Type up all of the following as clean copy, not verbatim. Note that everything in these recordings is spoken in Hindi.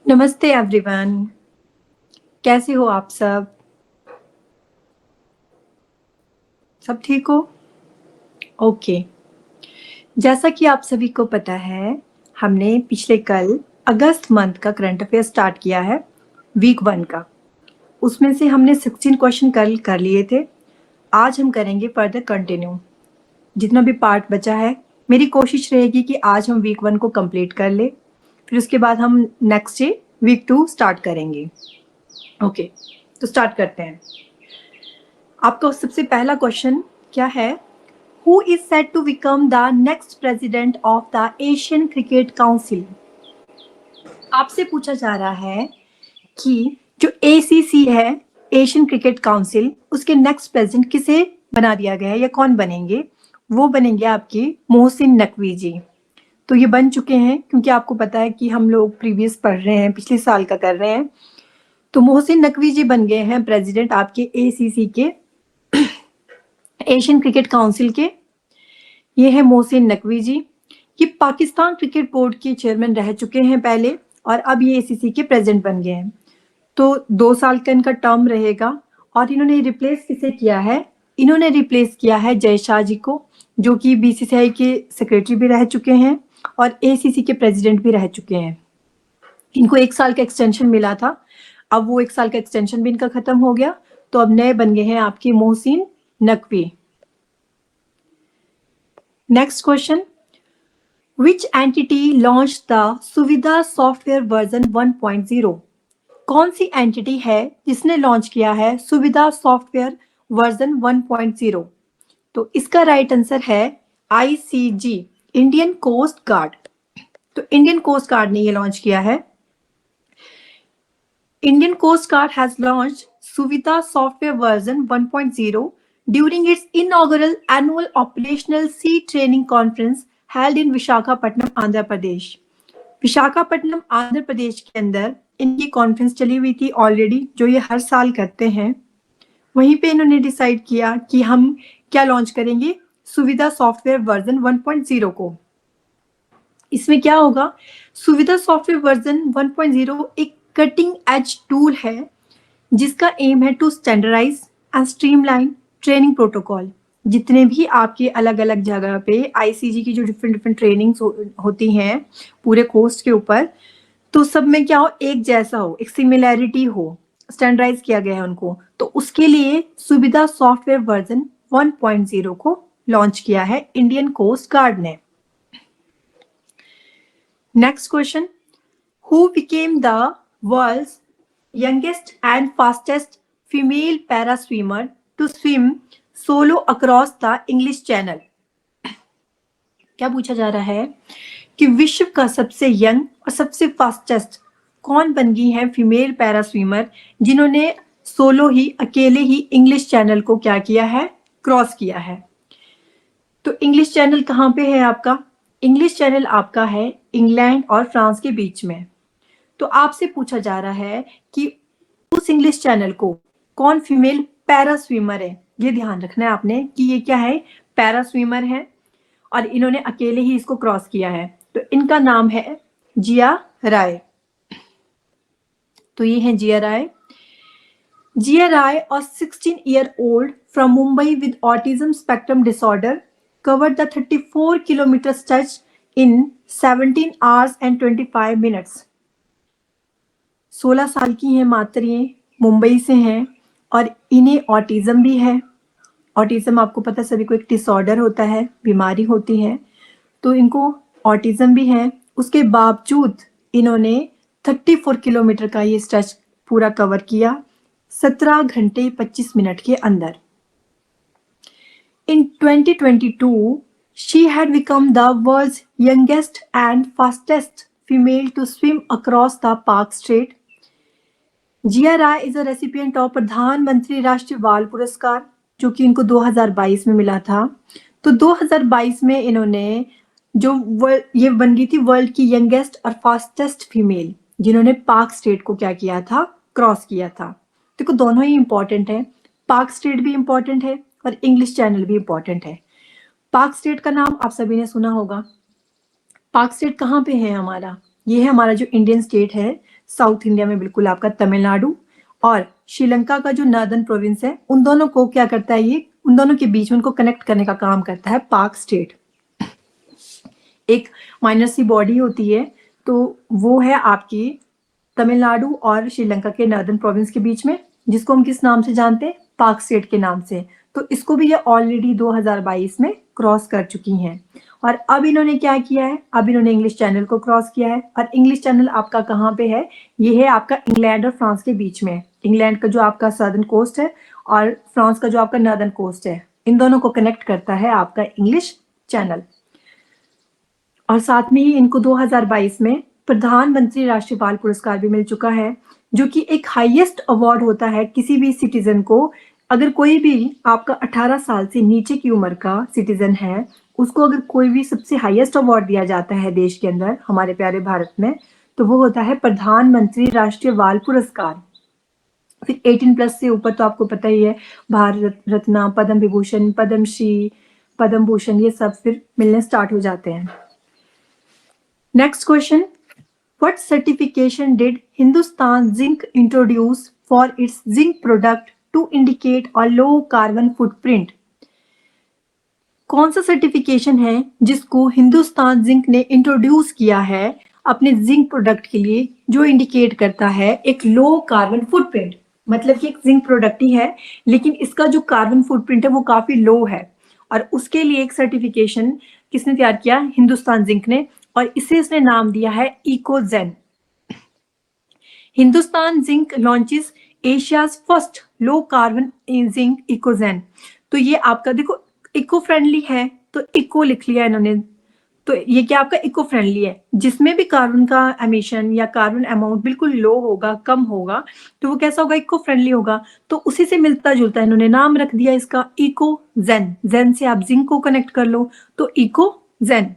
नमस्ते एवरीवन, कैसे हो आप सब? सब ठीक हो? ओके। जैसा कि आप सभी को पता है, हमने पिछले कल अगस्त मंथ का करंट अफेयर स्टार्ट किया है, वीक 1 का। उसमें से हमने 16 क्वेश्चन कल कर लिए थे। आज हम करेंगे फर्दर कंटिन्यू। जितना भी पार्ट बचा है, मेरी कोशिश रहेगी कि आज हम वीक 1 को कंप्लीट कर ले, फिर उसके बाद हम नेक्स्ट डे वीक 2 स्टार्ट करेंगे। ओके, तो स्टार्ट करते हैं। आपका सबसे पहला क्वेश्चन क्या है? Who is said to become the next president of the Asian Cricket Council? आपसे पूछा जा रहा है कि जो ACC है, एशियन क्रिकेट काउंसिल, उसके नेक्स्ट प्रेसिडेंट किसे बना दिया गया है या कौन बनेंगे? वो बनेंगे आपके मोहसिन नकवी जी। तो ये बन चुके हैं, क्योंकि आपको पता है कि हम लोग प्रीवियस पढ़ रहे हैं, पिछले साल का कर रहे हैं। तो मोहसिन नकवी जी बन गए हैं प्रेसिडेंट आपके ACC के, एशियन क्रिकेट काउंसिल के। ये है मोहसिन नकवी जी। ये पाकिस्तान क्रिकेट बोर्ड के चेयरमैन रह चुके हैं पहले, और अब ये ACC के प्रेसिडेंट बन गए हैं। तो 2 साल का इनका टर्म रहेगा। और इन्होंने रिप्लेस किसे किया है? इन्होंने रिप्लेस किया है जय शाह जी को, जो कि BCCI के सेक्रेटरी भी रह चुके हैं और ACC के प्रेसिडेंट भी रह चुके हैं। इनको 1 साल का एक्सटेंशन मिला था, अब वो 1 साल का एक्सटेंशन भी इनका खत्म हो गया, तो अब नए बन गए हैं आपके Mohsin Naqvi. Next question, Which entity launched the सुविधा सॉफ्टवेयर वर्जन 1.0? कौन सी एंटिटी है जिसने लॉन्च किया है सुविधा सॉफ्टवेयर वर्जन 1.0? तो इसका राइट आंसर है ICG, इंडियन कोस्ट गार्ड। तो इंडियन कोस्ट गार्ड ने ये लॉन्च किया है। Indian coast guard has launched Suvidha software version 1.0 during its inaugural annual operational sea training conference held in Visakhapatnam, Andhra Pradesh. Visakhapatnam Andhra Pradesh के अंदर इनकी कॉन्फ्रेंस चली हुई थी ऑलरेडी, जो ये हर साल करते हैं। वहीं पे इन्होंने डिसाइड किया कि हम क्या लॉन्च करेंगे, सुविधा सॉफ्टवेयर वर्जन 1.0 को। इसमें क्या होगा? सुविधा सॉफ्टवेयर वर्जन 1.0 एक कटिंग एज टूल है जिसका एम है to standardize and streamline training protocol. जितने भी आपके अलग अलग जगह पे ICG की जो डिफरेंट डिफरेंट ट्रेनिंग्स होती हैं पूरे कोर्स के ऊपर, तो सब में क्या हो, एक जैसा हो, एक सिमिलैरिटी हो, स्टैंडर्डाइज किया गया है उनको। तो उसके लिए सुविधा सॉफ्टवेयर वर्जन 1.0 को लॉन्च किया है इंडियन कोस्ट गार्ड ने। Next question, who became the world's youngest and fastest female para swimmer to swim solo across the English Channel? क्या पूछा जा रहा है कि विश्व का सबसे यंग और सबसे फास्टेस्ट कौन बन गई है फीमेल पैरा स्विमर, जिन्होंने सोलो ही, अकेले ही इंग्लिश चैनल को क्या किया है, क्रॉस किया है। तो इंग्लिश चैनल कहाँ पे है आपका? इंग्लिश चैनल आपका है इंग्लैंड और फ्रांस के बीच में। तो आपसे पूछा जा रहा है कि उस इंग्लिश चैनल को कौन फीमेल पैरा स्विमर है। ये ध्यान रखना है आपने कि ये क्या है, पैरा स्विमर है और इन्होंने अकेले ही इसको क्रॉस किया है। तो इनका नाम है जिया राय। तो ये है जिया राय। जिया राय और 16-year-old from Mumbai with autism spectrum disorder covered the 34 kilometer stretch in 17 hours and 25 minutes. 16 साल की हैं मात्र, ये मुंबई से हैं और इन्हें ऑटिज्म भी है। ऑटिज्म आपको पता सभी को एक डिसऑर्डर होता है, बीमारी होती है, तो इनको ऑटिज्म भी है। उसके बावजूद इन्होंने 34 किलोमीटर का ये स्ट्रेच पूरा कवर किया 17 घंटे 25 मिनट के अंदर। In 2022, she had become the world's youngest and fastest female to swim across the Park Strait. Jiya Rai is a recipient of Pradhan Mantri Rashtriya बाल पुरस्कार, जो कि इनको 2022 में मिला था। तो 2022 में इन्होंने ये बन गई थी वर्ल्ड की यंगेस्ट और फास्टेस्ट फीमेल, जिन्होंने पार्क स्ट्रेट को क्या किया था, क्रॉस किया था। देखो दोनों ही इंपॉर्टेंट है, पार्क स्ट्रेट भी इंपॉर्टेंट है और इंग्लिश चैनल भी इंपॉर्टेंट है। पार्क स्ट्रेट का नाम आप सभी ने सुना होगा। पार्क स्ट्रेट कहाँ पे है हमारा? ये है हमारा जो इंडियन स्टेट है, साउथ इंडिया में बिल्कुल आपका तमिलनाडु, और श्रीलंका का जो नॉर्दर्न प्रोविंस है, उन दोनों को क्या करता है, ये उन दोनों के बीच में उनको कनेक्ट करने का काम करता है पाक स्टेट। एक माइनर सी बॉडी होती है, तो वो है आपकी तमिलनाडु और श्रीलंका के नॉर्दर्न प्रोविंस के बीच में, जिसको हम किस नाम से जानते हैं, पाक स्टेट के नाम से। तो इसको भी ये ऑलरेडी 2022 में क्रॉस कर चुकी हैं। और अब इन्होंने क्या किया है, अब इन्होंने इंग्लिश चैनल को क्रॉस किया है। और इंग्लिश चैनल आपका कहाँ पे है, ये है आपका इंग्लैंड और फ्रांस के बीच में। इंग्लैंड का जो आपका सदर्न कोस्ट है और फ्रांस का जो आपका नॉर्दर्न कोस्ट है, इन दोनों को कनेक्ट करता है आपका इंग्लिश चैनल। और साथ में ही इनको 2022 में प्रधानमंत्री राष्ट्रीय बाल पुरस्कार भी मिल चुका है, जो कि एक हाईएस्ट अवार्ड होता है किसी भी सिटीजन को। अगर कोई भी आपका 18 साल से नीचे की उम्र का सिटीजन है, उसको अगर कोई भी सबसे हाईएस्ट अवार्ड दिया जाता है देश के अंदर, हमारे प्यारे भारत में, तो वो होता है प्रधानमंत्री राष्ट्रीय बाल पुरस्कार। फिर 18+ से ऊपर तो आपको पता ही है, भारत रत्न, पद्म विभूषण, पद्मश्री, पद्म भूषण, ये सब फिर मिलने स्टार्ट हो जाते हैं। Next question, what certification did Hindustan Zinc introduce for its zinc product to indicate a low carbon footprint? कौन सा सर्टिफिकेशन है जिसको हिंदुस्तान जिंक ने इंट्रोड्यूस किया है अपने जिंक प्रोडक्ट के लिए, जो इंडिकेट करता है एक लो कार्बन फुटप्रिंट? मतलब कि एक जिंक प्रोडक्ट ही है, लेकिन इसका जो कार्बन फुटप्रिंट है वो काफी लो है, और उसके लिए एक सर्टिफिकेशन किसने तैयार किया, हिंदुस्तान जिंक ने, और इसे इसने नाम दिया है EcoZen. Hindustan Zinc launches Asia's first low carbon zinc EcoZen. तो ये आपका देखो इको फ्रेंडली है, तो इको लिख लिया इन्होंने, तो ये क्या आपका इको फ्रेंडली है, जिसमें भी कार्बन का एमिशन या कार्बन अमाउंट बिल्कुल लो होगा, कम होगा, तो वो कैसा होगा, इको फ्रेंडली होगा। तो उसी से मिलता जुलता इन्होंने नाम रख दिया इसका इकोजेन। जेन से आप जिंक को कनेक्ट कर लो, तो इकोजेन।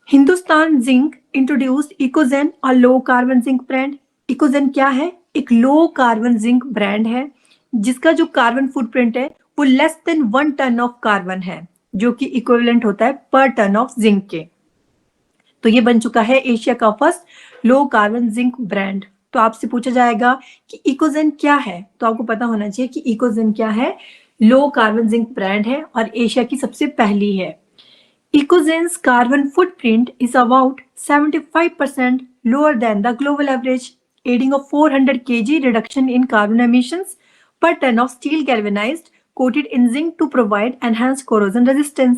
हिंदुस्तान जिंक इंट्रोड्यूस्ड इकोजेन और लो कार्बन जिंक ब्रांड। इकोजेन क्या है, एक लो कार्बन जिंक ब्रांड है, जिसका जो कार्बन फुटप्रिंट है वो less than 1 ton of carbon है, जो कि इक्विवेलेंट होता है पर टन ऑफ जिंक के। तो ये बन चुका है एशिया का first low carbon zinc brand. तो आपसे पूछा जाएगा कि इकोजेन क्या है, तो आपको पता होना चाहिए कि इकोजेन क्या है, लो कार्बन जिंक ब्रांड है और एशिया की सबसे पहली है। Ecogen's carbon footprint is about 75% lower than the global average, aiding a 400 kg reduction in carbon emissions per ton of steel galvanized coated in zinc to provide enhanced corrosion resistance.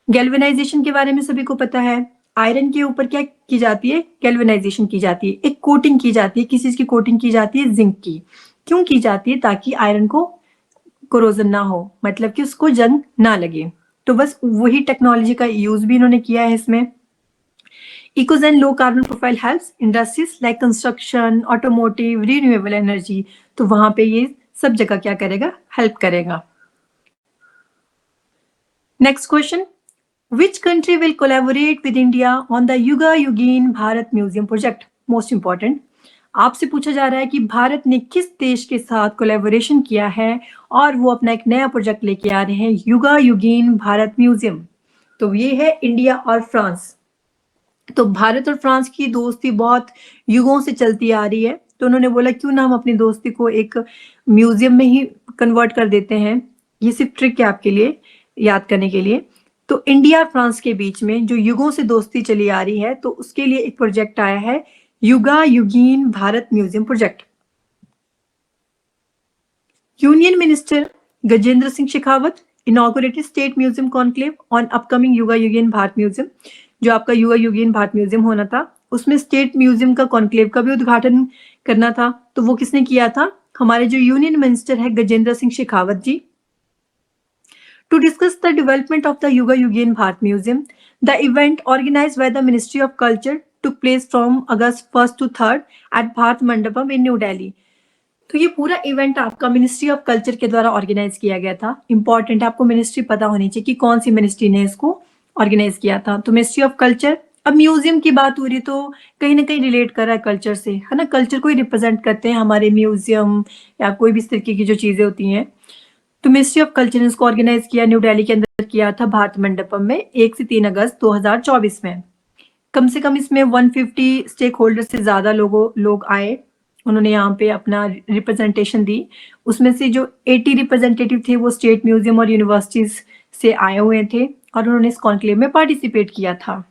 Galvanisation के बारे में सभी को पता है, आयरन के ऊपर क्या की जाती है, गैल्वेनाइजेशन की जाती है, एक कोटिंग की जाती है, किस चीज की कोटिंग की जाती है, जिंक की। क्यों की जाती है, ताकि आयरन को कोरोजन ना हो, मतलब कि उसको जंग ना लगे। तो बस वही टेक्नोलॉजी का यूज भी इन्होंने किया है इसमें। EcoZen low carbon profile helps industries like construction, automotive, renewable energy, तो वहां पे ये सब जगह क्या करेगा, हेल्प करेगा। Next question, which country will collaborate with India on the Yuga Yugeen Bharat museum project? Most important, आपसे पूछा जा रहा है कि भारत ने किस देश के साथ कोलैबोरेशन किया है और वो अपना एक नया प्रोजेक्ट लेके आ रहे हैं, युगा युगीन भारत म्यूजियम। तो ये है इंडिया और फ्रांस। तो भारत और फ्रांस की दोस्ती बहुत युगों से चलती आ रही है, तो उन्होंने बोला क्यों ना हम अपनी दोस्ती को एक म्यूजियम में ही कन्वर्ट कर देते हैं। ये सिर्फ ट्रिक है आपके लिए याद करने के लिए। तो इंडिया और फ्रांस के बीच में जो युगों से दोस्ती चली आ रही है, तो उसके लिए एक प्रोजेक्ट आया है, Yuga Yugeen Bharat museum project. Union minister Gajendra Singh Shekhawat inaugurated state museum conclave on upcoming Yuga Yugeen Bharat museum. जो आपका युगा युगीन भारत म्यूजियम होना था, उसमें स्टेट म्यूजियम का कॉन्क्लेव का भी उद्घाटन करना था, तो वो किसने किया था, हमारे जो यूनियन मिनिस्टर है गजेंद्र सिंह शेखावत जी। To discuss the development of the Yuga Yugen Bharat Museum, the event organized by the Ministry of Culture took place from August 1st to 3rd at Bharat Mandapam in New Delhi. तो ये पूरा इवेंट आपका मिनिस्ट्री ऑफ कल्चर के द्वारा ऑर्गेनाइज किया गया था। इंपॉर्टेंट है, आपको मिनिस्ट्री पता होनी चाहिए कि कौन सी मिनिस्ट्री ने इसको ऑर्गेनाइज किया था। तो मिनिस्ट्री ऑफ कल्चर। अब म्यूजियम की बात हो रही तो कहीं ना कहीं रिलेट कर रहा है कल्चर से, है ना, कल्चर को ही रिप्रेजेंट करते हैं हमारे म्यूजियम या कोई भी इस तरीके की जो चीजें होती हैं। तो मिनिस्ट्री ऑफ कल्चर ने इसको ऑर्गेनाइज किया, न्यू दिल्ली के अंदर किया था, भारत मंडपम में 1 से 3 अगस्त 2024 में। कम से कम इसमें 150 स्टेक होल्डर से ज़्यादा लोग आए, उन्होंने यहाँ पे अपना रिप्रेजेंटेशन दी। उसमें से जो 80 रिप्रेजेंटेटिव थे वो स्टेट म्यूजियम और यूनिवर्सिटीज से आए हुए थे और उन्होंने इस कॉन्क्लेव में पार्टिसिपेट किया था।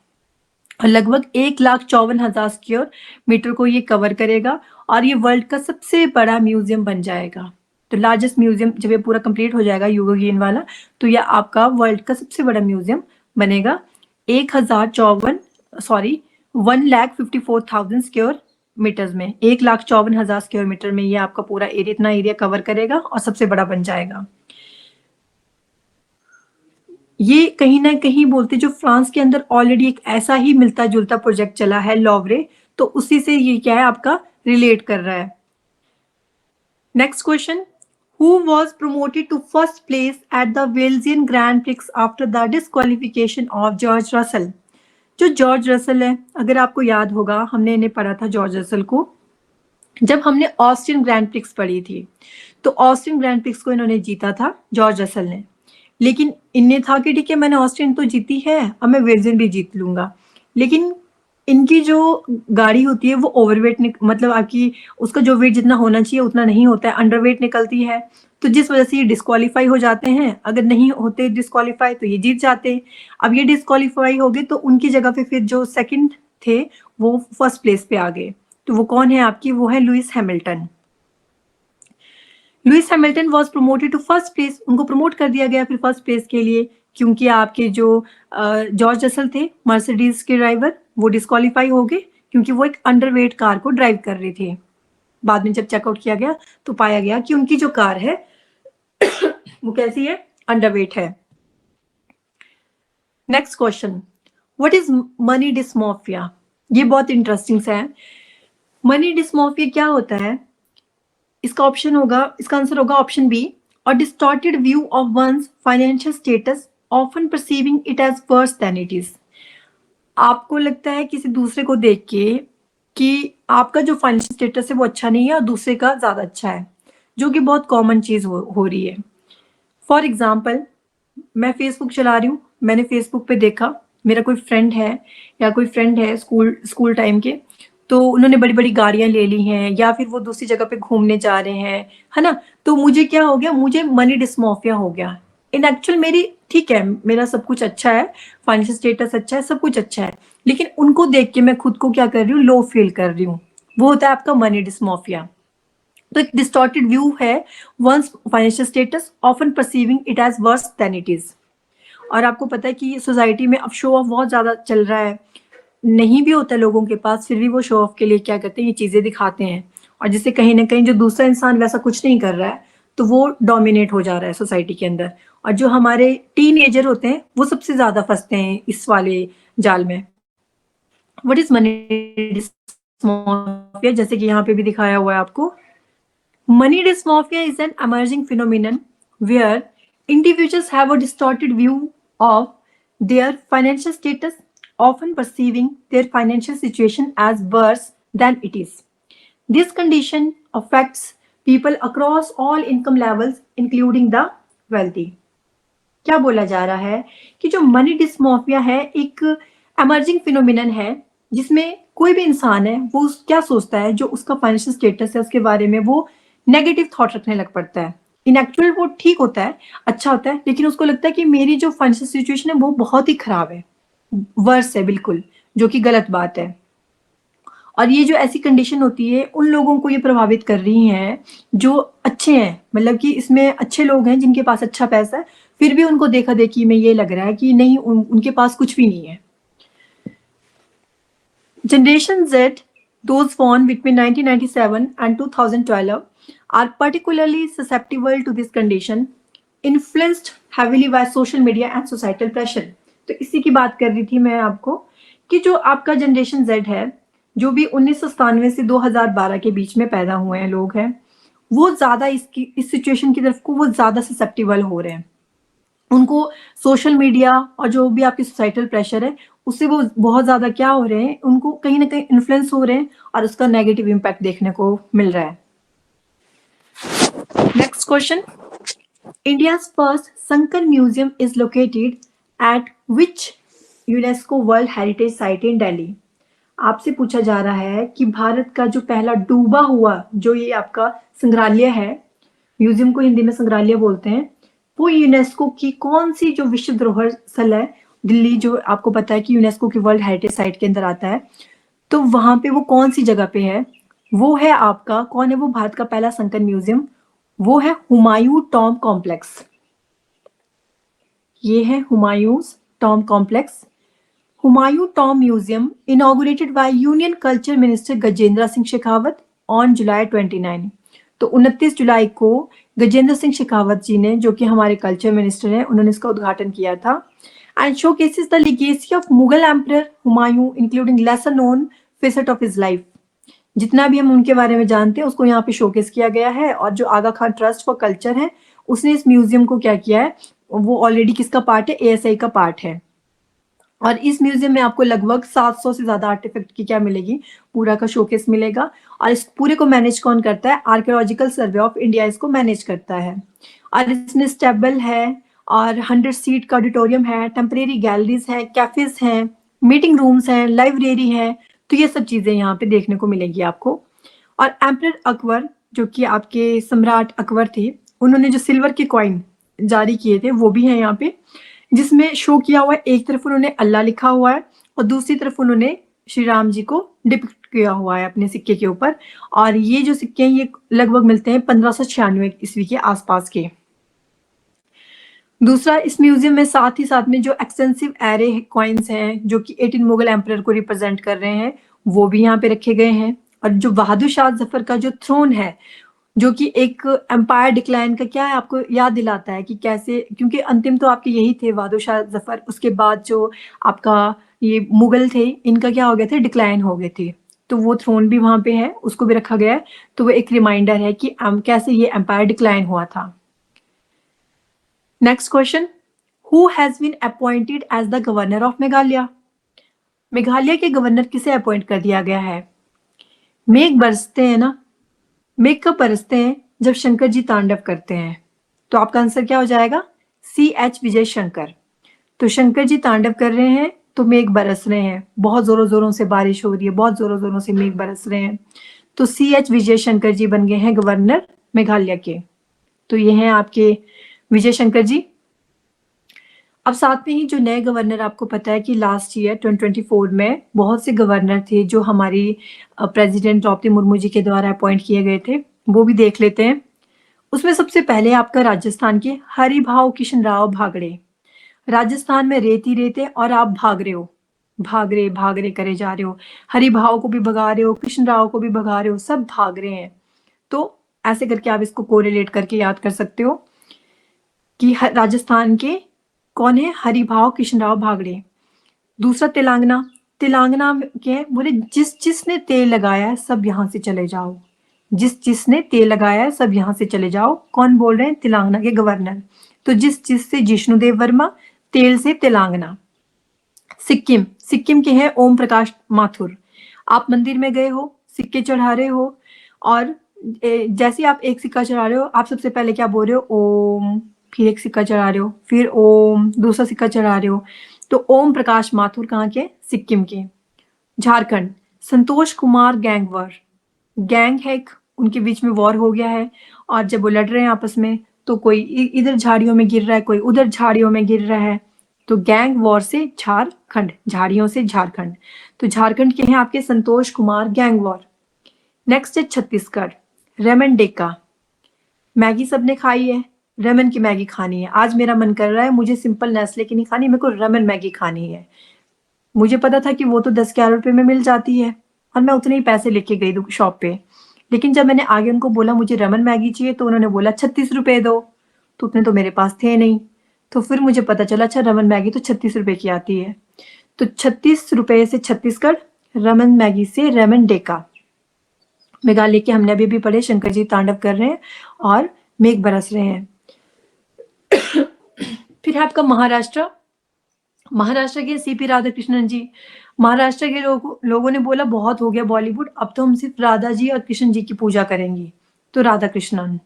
और लगभग 1,54,000 स्क्वायर मीटर को ये कवर करेगा और ये वर्ल्ड का सबसे बड़ा म्यूजियम बन जाएगा। तो लार्जेस्ट म्यूजियम जब ये पूरा कंप्लीट हो जाएगा यूगोगेन वाला, तो ये आपका वर्ल्ड का सबसे बड़ा म्यूजियम बनेगा। 1,54,000 स्क्वायर मीटर्स में, 1,54,000 स्क्वायर मीटर में ये आपका पूरा एरिया, इतना एरिया कवर करेगा और सबसे बड़ा बन जाएगा। ये कहीं ना कहीं बोलते जो फ्रांस के अंदर ऑलरेडी एक ऐसा ही मिलता जुलता प्रोजेक्ट चला है लॉवरे, तो उसी से ये क्या है आपका रिलेट कर रहा है। Next question, who was promoted to first place at the Belgian Grand Prix after the disqualification of George Russell? जो जॉर्ज रसल है, अगर आपको याद होगा हमने इन्हें पढ़ा था जॉर्ज रसल को जब हमने ऑस्टिन ग्रैंड प्रिक्स पढ़ी थी। तो ऑस्टिन ग्रैंड प्रिक्स को इन्होंने जीता था जॉर्ज रसल ने, लेकिन इनने था कि ठीक है मैंने ऑस्टिन तो जीती है, अब मैं वेल्जन भी जीत लूंगा। लेकिन इनकी जो गाड़ी होती है वो ओवरवेट मतलब आपकी उसका जो वेट जितना होना चाहिए उतना नहीं होता है, अंडरवेट निकलती है, तो जिस वजह से ये डिस्क्वालीफाई हो जाते हैं। अगर नहीं होते डिस्क्वालीफाई तो ये जीत जाते। अब ये डिस्क्वालीफाई हो गए तो उनकी जगह पे फिर जो सेकंड थे वो फर्स्ट प्लेस पे आ गए। तो वो कौन है आपकी, वो है Lewis Hamilton. Lewis Hamilton was promoted to first place, उनको प्रमोट कर दिया गया फिर फर्स्ट प्लेस के लिए, क्योंकि आपके जो जॉर्ज रसल थे मर्सिडीज के ड्राइवर, वो डिस्क्वालीफाई हो गए क्योंकि वो एक अंडरवेट कार को ड्राइव कर रहे थे। बाद में जब चेकआउट किया गया तो पाया गया कि उनकी जो कार है वो कैसी है, अंडरवेट है। Next question, what is money dysmorphia? ये बहुत इंटरेस्टिंग सा है। मनी डिस्मोर्फिया क्या होता है? इसका ऑप्शन होगा, इसका आंसर होगा option B, a distorted view of one's financial status often perceiving it as worse than it is. आपको लगता है किसी दूसरे को देख के कि आपका जो फाइनेंशियल स्टेटस है वो अच्छा नहीं है और दूसरे का ज्यादा अच्छा है, जो कि बहुत कॉमन चीज हो रही है। फॉर एग्जाम्पल, मैं फेसबुक चला रही हूँ, मैंने फेसबुक पे देखा मेरा कोई फ्रेंड है या कोई फ्रेंड है स्कूल टाइम के, तो उन्होंने बड़ी बड़ी गाड़ियां ले ली हैं या फिर वो दूसरी जगह पे घूमने जा रहे हैं, है ना। तो मुझे क्या हो गया, मुझे मनी डिस्मोर्फिया हो गया। इन एक्चुअल मेरी ठीक है, मेरा सब कुछ अच्छा है, फाइनेंशियल स्टेटस अच्छा है, सब कुछ अच्छा है, लेकिन उनको देख के मैं खुद को क्या कर रही हूँ, लो फील कर रही हूँ। वो होता है आपका मनी डिस्मोर्फिया। तो एक डिस्टॉर्टेड व्यू है one's financial status often perceiving it as worse than it is. और आपको पता है कि सोसाइटी में अब शो ऑफ बहुत ज्यादा चल रहा है, नहीं भी होता है लोगों के पास, फिर भी वो शो ऑफ के लिए क्या करते हैं, ये चीजें दिखाते हैं, और जिससे कहीं ना कहीं जो दूसरा इंसान वैसा कुछ नहीं कर रहा है तो वो डोमिनेट हो जा रहा है सोसाइटी के अंदर। और जो हमारे टीनेजर होते हैं वो सबसे ज्यादा फंसते हैं इस वाले जाल में। What is money dysmorphia? जैसे कि यहाँ पे भी दिखाया हुआ है आपको, money dysmorphia is an emerging phenomenon where individuals have a distorted view of their financial status, often perceiving their financial situation as worse than it is. This condition affects people across all income levels, including the wealthy. क्या बोला जा रहा है कि जो मनी डिस्मोर्फिया है एक एमर्जिंग फिनोमिनन है, जिसमें कोई भी इंसान है वो क्या सोचता है, जो उसका फाइनेंशियल स्टेटस है उसके बारे में वो नेगेटिव थॉट रखने लग पड़ता है। इन एक्चुअल वो ठीक होता है, अच्छा होता है, लेकिन उसको लगता है कि मेरी जो फाइनेंशियल सिचुएशन है वो बहुत ही खराब है, वर्स है बिल्कुल, जो कि गलत बात है। और ये जो ऐसी कंडीशन होती है उन लोगों को ये प्रभावित कर रही हैं जो अच्छे हैं, मतलब कि इसमें अच्छे लोग हैं जिनके पास अच्छा पैसा है, फिर भी उनको देखा देखी में ये लग रहा है कि नहीं उनके पास कुछ भी नहीं है। Generation Z, those born between 1997 and 2012, are particularly susceptible to this condition, influenced heavily by social media and societal pressure. तो इसी की बात कर रही थी मैं आपको कि जो आपका जनरेशन Z है, जो भी 1997 से 2012 के बीच में पैदा हुए हैं लोग हैं, वो ज्यादा इस सिचुएशन की तरफ को वो ज्यादा ससेप्टिबल हो रहे हैं। उनको सोशल मीडिया और जो भी आपकी सोसाइटल प्रेशर है उससे वो बहुत ज्यादा क्या हो रहे हैं, उनको कहीं ना कहीं इन्फ्लुएंस हो रहे हैं और उसका नेगेटिव इम्पैक्ट देखने को मिल रहा है। नेक्स्ट क्वेश्चन, इंडियाज फर्स्ट संकर museum is located at which UNESCO world heritage site in Delhi. आपसे पूछा जा रहा है कि भारत का जो पहला डूबा हुआ जो ये आपका संग्रहालय है, म्यूजियम को हिंदी में संग्रहालय बोलते हैं, वो यूनेस्को की कौन सी जो विश्व धरोहर स्थल है, दिल्ली जो आपको पता है कि यूनेस्को की वर्ल्ड हेरिटेज साइट के अंदर आता है, तो वहां पे वो कौन सी जगह पे है? वो है आपका, कौन है वो भारत का पहला संकर म्यूजियम? वो है हुमायूं टॉम कॉम्प्लेक्स। ये है Humayun Tom complex. Humayun Tom museum inaugurated by union culture minister Gajendra Singh Shekhawat on July 29। तो 29 जुलाई को गजेंद्र सिंह शेखावत जी ने, जो कि हमारे कल्चर मिनिस्टर हैं, उन्होंने इसका उद्घाटन किया था। And showcases the legacy of Mughal emperor Humayun including lesser known facet of his life. जितना भी हम उनके बारे में जानते हैं उसको यहाँ पे शोकेस किया गया है। और जो आगा खान ट्रस्ट फॉर कल्चर है, उसने इस म्यूजियम को क्या किया है, वो ऑलरेडी किसका पार्ट है? एएसआई का पार्ट है। और इस म्यूजियम में आपको लगभग 700 से ज्यादा आर्टिफैक्ट की क्या मिलेगी, पूरा का शोकेस मिलेगा। और इस पूरे को मैनेज कौन करता है? आर्कियोलॉजिकल सर्वे ऑफ इंडिया इसको मैनेज करता है। और इसमें स्टेबल है और 100 सीट का ऑडिटोरियम है, टेम्परेरी गैलरीज है, कैफेज हैं, मीटिंग रूम्स हैं, लाइब्रेरी है। तो ये सब चीजें यहाँ पे देखने को मिलेगी आपको। और एम्परर अकबर, जो कि आपके सम्राट अकबर थे, उन्होंने जो सिल्वर के कॉइन जारी किए थे वो भी है यहाँ पे, जिसमें शो किया हुआ है। एक तरफ उन्होंने अल्लाह लिखा हुआ है और दूसरी तरफ उन्होंने श्री राम जी को डिपिक्ट किया हुआ है अपने सिक्के के ऊपर। और ये जो सिक्के हैं ये लगभग मिलते हैं 1596 ईस्वी के आसपास के। दूसरा, इस म्यूजियम में साथ ही साथ में जो एक्सटेंसिव एरे कॉइन्स हैं जो कि 18 मुगल एम्परर को रिप्रेजेंट कर रहे हैं, वो भी यहाँ पे रखे गए हैं। और जो बहादुर शाह जफर का जो थ्रोन है, जो कि एक एम्पायर डिक्लाइन का क्या है, आपको याद दिलाता है कि कैसे, क्योंकि अंतिम तो आपके यही थे बहादुर शाह जफर, उसके बाद जो आपका ये मुगल थे, इनका क्या हो गए थे? डिक्लाइन हो गए थे। तो वो थ्रोन भी वहां पे है, उसको भी रखा गया है। तो वो एक रिमाइंडर है कि कैसे ये एम्पायर डिक्लाइन हुआ था। Next question, who has been appointed as the governor of Meghalaya? Meghalaya के गवर्नर किसे अपॉइंट कर दिया गया है? मेघ बरसते हैं ना, मेघ कब बरसते हैं? जब शंकर जी तांडव करते हैं। तो आपका आंसर क्या हो जाएगा? CH विजय शंकर। तो शंकर जी तांडव कर रहे हैं तो मेघ बरस रहे हैं, बहुत जोरों जोरों से बारिश हो रही है, बहुत जोरों जोरों से मेघ बरस रहे हैं। तो CH विजय शंकर जी बन गए हैं गवर्नर मेघालय के। तो ये हैं आपके विजय शंकर जी। अब साथ में ही जो नए गवर्नर, आपको पता है कि लास्ट ईयर 2024 में बहुत से गवर्नर थे जो हमारी प्रेसिडेंट द्रौपदी मुर्मू जी के द्वारा अपॉइंट किए गए थे, वो भी देख लेते हैं। उसमें सबसे पहले आपका राजस्थान के हरिभाव किशन राव भागड़े। राजस्थान में रेत ही रेत है और आप भाग रहे हो, भाग रहे करे जा रहे हो। हरिभाव को भी भगा रहे हो, कृष्ण राव को भी भगा रहे हो, सब भाग रहे हैं। तो ऐसे करके आप इसको कोरिलेट करके याद कर सकते हो कि राजस्थान के कौन है? हरिभाव किशन राव भागड़े। दूसरा तेलंगाना, तेलंगाना के बोले जिस जिसने तेल लगाया है सब यहाँ से चले जाओ, जिस जिसने तेल लगाया है सब यहाँ से चले जाओ। कौन बोल रहे हैं? तेलंगाना के गवर्नर। तो जिस जिससे जिष्णुदेव वर्मा, तेल से तेलंगाना। सिक्किम, सिक्किम के हैं ओम प्रकाश माथुर। आप मंदिर में गए हो, सिक्के चढ़ा रहे हो, और जैसे आप एक सिक्का चढ़ा रहे हो, आप सबसे पहले क्या बोल रहे हो? ओम। फिर एक सिक्का चढ़ा रहे हो, फिर ओम, दूसरा सिक्का चढ़ा रहे हो। तो ओम प्रकाश माथुर कहाँ के? सिक्किम के। झारखंड, संतोष कुमार गैंगवर, गैंग है एक, उनके बीच में वॉर हो गया है और जब वो लड़ रहे हैं आपस में तो कोई इधर झाड़ियों में गिर रहा है, कोई उधर झाड़ियों में गिर रहा है। तो गैंग वॉर से झारखंड, झाड़ियों से झारखंड। तो झारखंड के हैं आपके Santosh Kumar gang war. Next है छत्तीसगढ़, रेमन डेका। मैगी सबने खाई है, रेमन की मैगी खानी है। आज मेरा मन कर रहा है, मुझे सिंपल नेस्ले की नहीं खानी, मेरे को रेमन मैगी खानी है। मुझे पता था कि वो तो 10-11 रुपए में मिल जाती है और मैं उतने ही पैसे लेके गई शॉप पे। लेकिन जब मैंने आगे उनको बोला मुझे रेमन मैगी चाहिए तो उन्होंने बोला 36 रुपए दो। तो उतने तो मेरे पास थे नहीं। तो फिर मुझे पता चला अच्छा रेमन मैगी तो 36 रुपए की आती है। तो 36 रुपए से छत्तीसगढ़, रेमन मैगी से रेमन डेका। मेघालय के हमने अभी भी पढ़े, शंकर जी तांडव कर रहे हैं और मेघ बरस रहे हैं। फिर है आपका महाराष्ट्र। महाराष्ट्र के सीपी राधाकृष्णन जी। महाराष्ट्र के लोगों ने बोला बहुत हो गया बॉलीवुड, अब तो हम सिर्फ राधा जी और कृष्ण जी की पूजा करेंगे, तो राधा कृष्णन।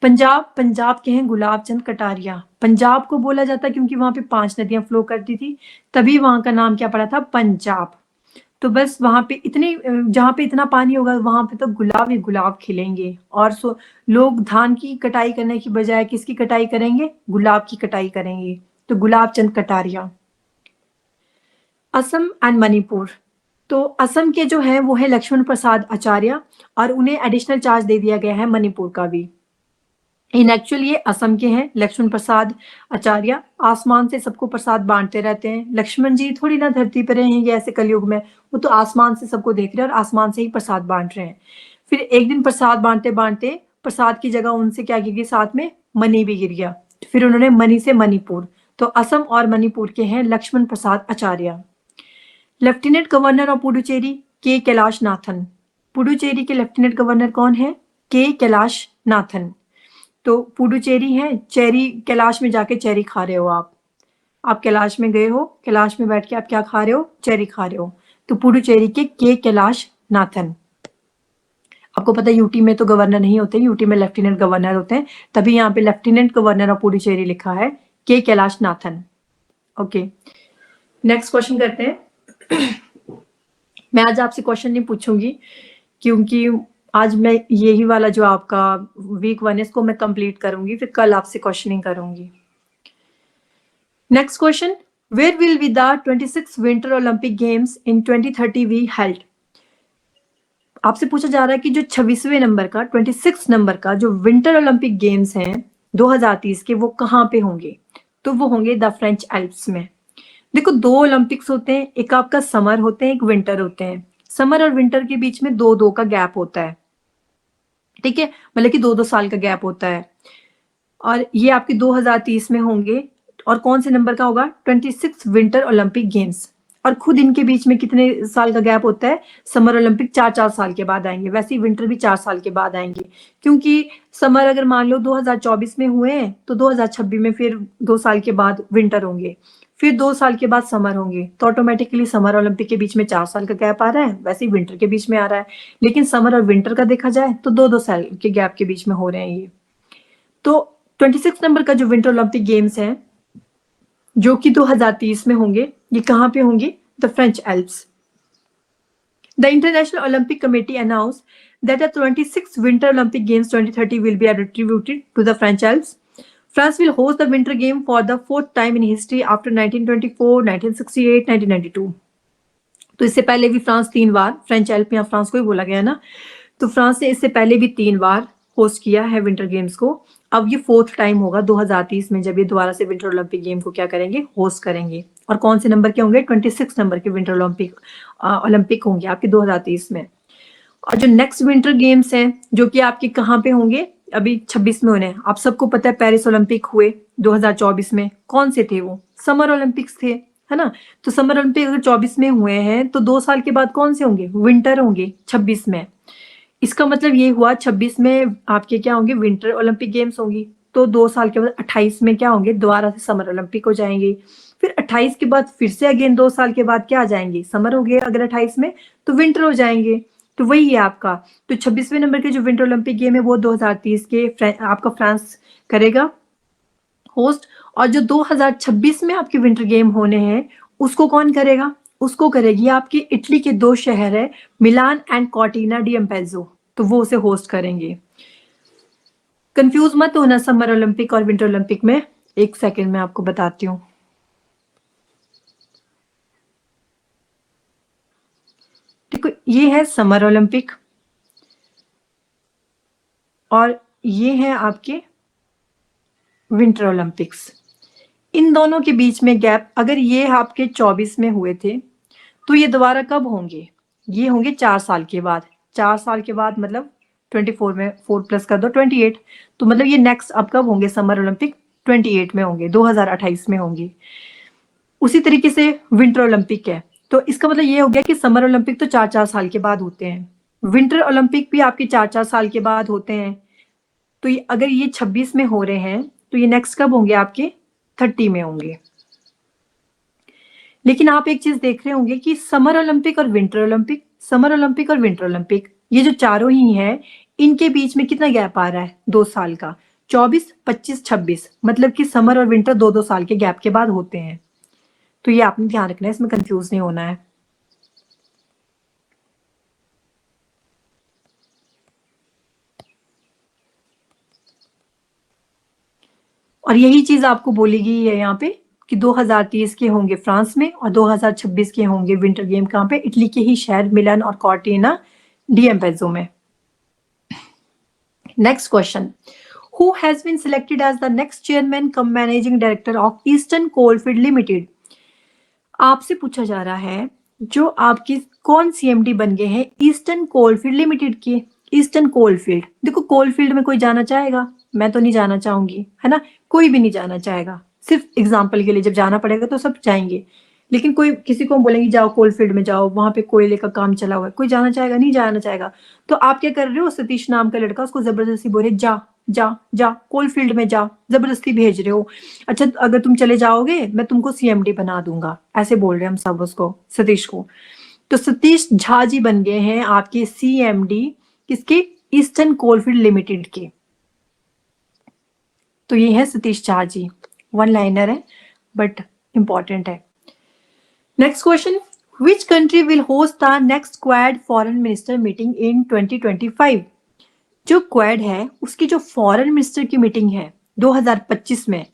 पंजाब के हैं गुलाब चंद कटारिया। पंजाब को बोला जाता क्योंकि वहां पे 5 नदियां फ्लो करती थी, तभी वहां का नाम क्या पड़ा था, पंजाब। तो बस वहां पे जहां पे इतना पानी होगा वहां पे तो गुलाब ही गुलाब खिलेंगे। और लोग धान की कटाई करने की बजाय किसकी कटाई करेंगे, गुलाब की कटाई करेंगे। तो गुलाब चंद कटारिया। असम एंड मणिपुर। तो असम के जो है वो है लक्ष्मण प्रसाद आचार्य, और उन्हें एडिशनल चार्ज दे दिया गया है मणिपुर का भी। इन एक्चुअल ये असम के हैं लक्ष्मण प्रसाद आचार्य, आसमान से सबको प्रसाद बांटते रहते हैं। लक्ष्मण जी थोड़ी ना धरती पर रहेंगे ऐसे कलयुग में, वो तो आसमान से सबको देख रहे हैं और आसमान से ही प्रसाद बांट रहे हैं। फिर एक दिन प्रसाद बांटते बांटते प्रसाद की जगह उनसे क्या गिर गई, साथ में मणि भी गिर गया। फिर उन्होंने मणि से मणिपुर। तो असम और मणिपुर के हैं Lakshman Prasad Acharya. Lieutenant governor of Puducherry के कैलाश नाथन। पुडुचेरी के लेफ्टिनेंट गवर्नर कौन है, के कैलाश नाथन। तो पुडुचेरी है, चेरी, कैलाश में जाके चेरी खा रहे हो आप कैलाश में गए हो, कैलाश में बैठ के आप क्या खा रहे हो, चेरी खा रहे हो। तो पुडुचेरी के कैलाश नाथन। आपको पता है यूटी में तो गवर्नर नहीं होते, यूटी में लेफ्टिनेंट गवर्नर होते हैं, तभी यहाँ पे लेफ्टिनेंट गवर्नर ऑफ पुडुचेरी लिखा है, के Kailash Nathan. Okay, next question करते हैं। मैं आज आपसे क्वेश्चन नहीं पूछूंगी क्योंकि आज मैं यही वाला जो आपका वीक 1 है इसको मैं कंप्लीट करूंगी, फिर कल आपसे क्वेश्चनिंग करूंगी। Next question, where will be the 26 winter olympic games in 2030 be held. आपसे पूछा जा रहा है कि जो 26वें नंबर का 26 नंबर का जो विंटर ओलंपिक गेम्स हैं 2030 के, वो कहाँ पे होंगे। तो वो होंगे द फ्रेंच एल्प्स में। देखो 2 ओलंपिक्स होते हैं, एक आपका समर होते हैं, एक विंटर होते हैं। समर और विंटर के बीच में 2-2 का गैप होता है, ठीक है, मतलब कि 2-2 साल का गैप होता है। और ये आपके 2030 में होंगे। और कौन से नंबर का होगा, 26 विंटर ओलंपिक गेम्स। और खुद इनके बीच में कितने साल का गैप होता है, समर ओलंपिक 4-4 साल के बाद आएंगे, वैसे ही विंटर भी 4 साल के बाद आएंगे। क्योंकि समर अगर मान लो 2024 में हुए हैं तो 2026 में फिर 2 साल के बाद विंटर होंगे, फिर 2 साल के बाद समर होंगे। तो ऑटोमेटिकली समर ओलंपिक के बीच में 4 साल का गैप आ रहा है, वैसे ही विंटर के बीच में आ रहा है। लेकिन समर और विंटर का देखा जाए तो 2-2 साल के गैप के बीच में हो रहे हैं ये। तो 26 नंबर का जो विंटर ओलंपिक गेम्स हैं जो कि 2030 में होंगे, ये कहाँ पे होंगे, the French Alps. The International Olympic Committee announced that the 26 Winter Olympic Games 2030 will be attributed to the French Alps. France will host the Winter Game for the 4th time in history after 1924, 1968, 1992. तो इससे पहले भी फ्रांस 3 बार, फ्रेंच एल्प यहाँ फ्रांस को ही बोला गया ना, तो फ्रांस ने इससे पहले भी 3 बार होस्ट किया है विंटर गेम्स को। अब ये 4th टाइम होगा 2030 में जब ये दोबारा से विंटर ओलंपिक गेम को क्या करेंगे, होस्ट करेंगे। और कौन से नंबर के होंगे, 26 नंबर के विंटर ओलंपिक होंगे आपके 2030 में। और जो नेक्स्ट विंटर गेम्स हैं जो कि आपके कहाँ पे होंगे, अभी 26 में होने हैं। आप सबको पता है पेरिस ओलंपिक हुए 2024 में, कौन से थे वो, समर ओलंपिक्स थे, है ना। तो समर ओलंपिक अगर 24 में हुए हैं तो 2 साल के बाद कौन से होंगे, विंटर होंगे 26 में। इसका मतलब ये हुआ 26 में आपके क्या होंगे, विंटर ओलंपिक गेम्स होंगी। तो 2 साल के बाद 28 में क्या होंगे, दोबारा से समर ओलंपिक हो जाएंगे। फिर 28 के बाद फिर से अगेन 2 साल के बाद क्या आ जाएंगे, समर हो गए अगर 28 में, तो विंटर हो जाएंगे। तो वही है आपका। तो 26वें नंबर के जो विंटर ओलंपिक गेम है वो 2030 के आपका फ्रांस करेगा होस्ट। और जो 2026 में आपके विंटर गेम होने हैं उसको कौन करेगा, उसको करेगी आपकी इटली के 2 शहर है, मिलान एंड कॉर्टिना डी एम्पेजो, तो वो उसे होस्ट करेंगे। कंफ्यूज मत होना समर ओलंपिक और विंटर ओलंपिक में, एक सेकेंड में आपको बताती हूँ। देखो ये है समर ओलंपिक और ये है आपके विंटर ओलंपिक्स। इन दोनों के बीच में गैप, अगर ये आपके 24 में हुए थे तो ये दोबारा कब होंगे, ये होंगे 4 साल के बाद। 4 साल के बाद मतलब 24 में 4 प्लस कर दो 28, तो मतलब ये नेक्स्ट अब कब होंगे, समर ओलंपिक 28 में होंगे, 2028 में होंगे। उसी तरीके से विंटर ओलंपिक है, तो इसका मतलब ये हो गया कि समर ओलंपिक तो 4-4 साल के बाद होते हैं, विंटर ओलंपिक भी आपके 4-4 साल के बाद होते हैं। तो ये अगर ये 26 में हो रहे हैं तो ये नेक्स्ट कब होंगे, आपके 30 में होंगे। लेकिन आप एक चीज देख रहे होंगे कि समर ओलंपिक और विंटर ओलंपिक, समर ओलंपिक और विंटर ओलंपिक, ये जो चारों ही हैं इनके बीच में कितना गैप आ रहा है, 2 साल का। 24, 25, 26 मतलब कि समर और विंटर 2-2 साल के गैप के बाद होते हैं। तो ये आपने ध्यान रखना है, इसमें कंफ्यूज नहीं होना है। और यही चीज आपको बोलेगी है यहाँ पे कि 2023 के होंगे फ्रांस में और 2026 के होंगे विंटर गेम कहाँ पे, इटली के ही शहर मिलान और Cortina d'Ampezzo. Next question, who has been selected as the next chairman cum managing director of eastern coalfield limited. आपसे पूछा जा रहा है जो आपकी कौन सीएमडी बन गए हैं ईस्टर्न कोलफील्ड लिमिटेड के। ईस्टर्न कोलफील्ड, देखो कोलफील्ड में कोई जाना चाहेगा? मैं तो नहीं जाना चाहूंगी, है ना, कोई भी नहीं जाना चाहेगा। सिर्फ एग्जाम्पल के लिए जब जाना पड़ेगा तो सब जाएंगे, लेकिन कोई किसी को बोलेंगे जाओ कोलफील्ड में जाओ, वहां पे कोयले का काम चला हुआ है, कोई जाना चाहेगा? नहीं जाना चाहेगा। तो आप क्या कर रहे हो, सतीश नाम का लड़का, उसको जबरदस्ती बोल रहे जा जा जा कोलफील्ड में जा, जबरदस्ती भेज रहे हो। अच्छा अगर तुम चले जाओगे मैं तुमको सीएमडी बना दूंगा, ऐसे बोल रहे हैं हम सब उसको, सतीश को। तो सतीश झा जी बन गए हैं आपके सीएमडी किसके, ईस्टर्न कोलफील्ड लिमिटेड के। तो ये है सतीश झा जी, वन लाइनर है बट इंपॉर्टेंट है। Next question, which country will host the next quad foreign minister meeting इन 2025। जो क्वाड है उसकी जो फॉरेन मिनिस्टर की मीटिंग है 2025 में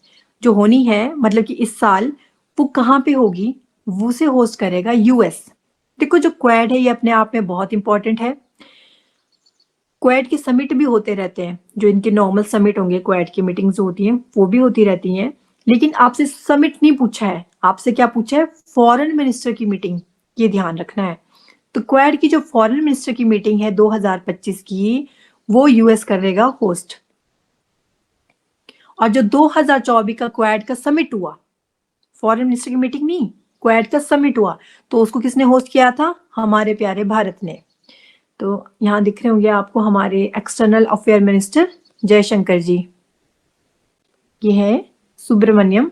जो होनी है, मतलब कि इस साल, वो कहाँ पे होगी? वो से होस्ट करेगा यूएस। देखो जो क्वाड है ये अपने आप में बहुत इंपॉर्टेंट है। क्वाड के समिट भी होते रहते हैं, जो इनके नॉर्मल समिट होंगे, क्वाड की मीटिंग्स होती हैं वो भी होती रहती हैं, लेकिन आपसे समिट नहीं पूछा है, आपसे क्या पूछा है, फॉरेन मिनिस्टर की मीटिंग, ये ध्यान रखना है। तो क्वाड की जो फॉरेन मिनिस्टर की मीटिंग है 2025 की, वो यूएस करेगा होस्ट। और जो 2024 का क्वाड का समिट हुआ, फॉरेन मिनिस्टर की मीटिंग नहीं, क्वाड का समिट हुआ, तो उसको किसने होस्ट किया था? हमारे प्यारे भारत ने। तो यहाँ दिख रहे होंगे आपको हमारे external affair minister Jaishankar ji, ये है Subrahmanyam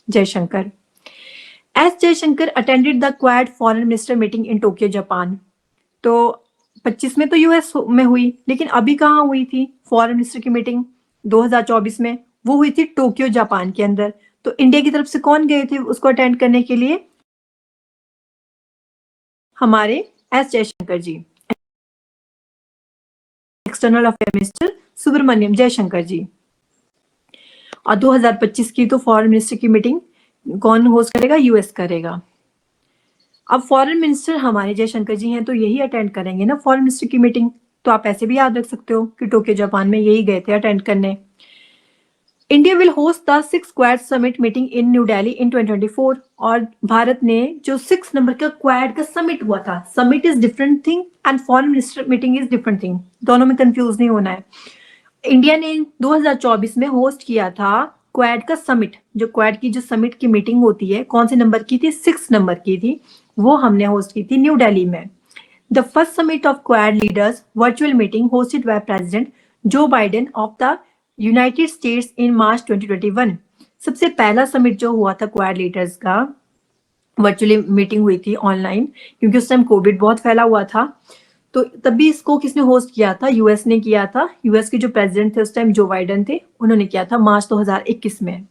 Jaishankar. S Jaishankar attended the quad foreign minister meeting in Tokyo Japan. तो 25 में तो यूएस में हुई, लेकिन अभी कहाँ हुई थी फॉरेन मिनिस्टर की मीटिंग 2024 में? वो हुई थी टोक्यो जापान के अंदर। तो इंडिया की तरफ से कौन गए थे उसको अटेंड करने के लिए? हमारे S Jaishankar ji, external affair minister Subrahmanyam Jaishankar ji. और 2025 की तो फॉरेन मिनिस्टर की मीटिंग कौन होस्ट करेगा? यूएस करेगा। अब फॉरेन मिनिस्टर हमारे जयशंकर जी हैं तो यही अटेंड करेंगे ना फॉरेन मिनिस्टर की मीटिंग। तो आप ऐसे भी याद रख सकते हो कि टोक्यो जापान में यही गए थे अटेंड करने। India will host the 6 quad summit meeting in New Delhi in 2024। और भारत ने जो 6 नंबर का क्वाड का समिट हुआ था, summit is different thing and foreign minister meeting is different thing, दोनों में कंफ्यूज नहीं होना है। इंडिया ने 2024 में होस्ट किया था क्वाड का समिट। जो क्वाड की जो समिट की मीटिंग होती है कौन से नंबर की थी? 6 नंबर की थी, वो हमने होस्ट की थी न्यू दिल्ली में। The first summit of quad leaders virtual meeting hosted by president Joe Biden of the United States in March 2021। सबसे पहला समिट जो हुआ था क्वाड लीडर्स का, वर्चुअली मीटिंग हुई थी ऑनलाइन, क्योंकि उस टाइम कोविड बहुत फैला हुआ था। तो तभी इसको किसने होस्ट किया था? यूएस ने किया था। यूएस के जो प्रेसिडेंट थे उस टाइम जो बाइडेन थे, उन्होंने किया था मार्च 2021 में।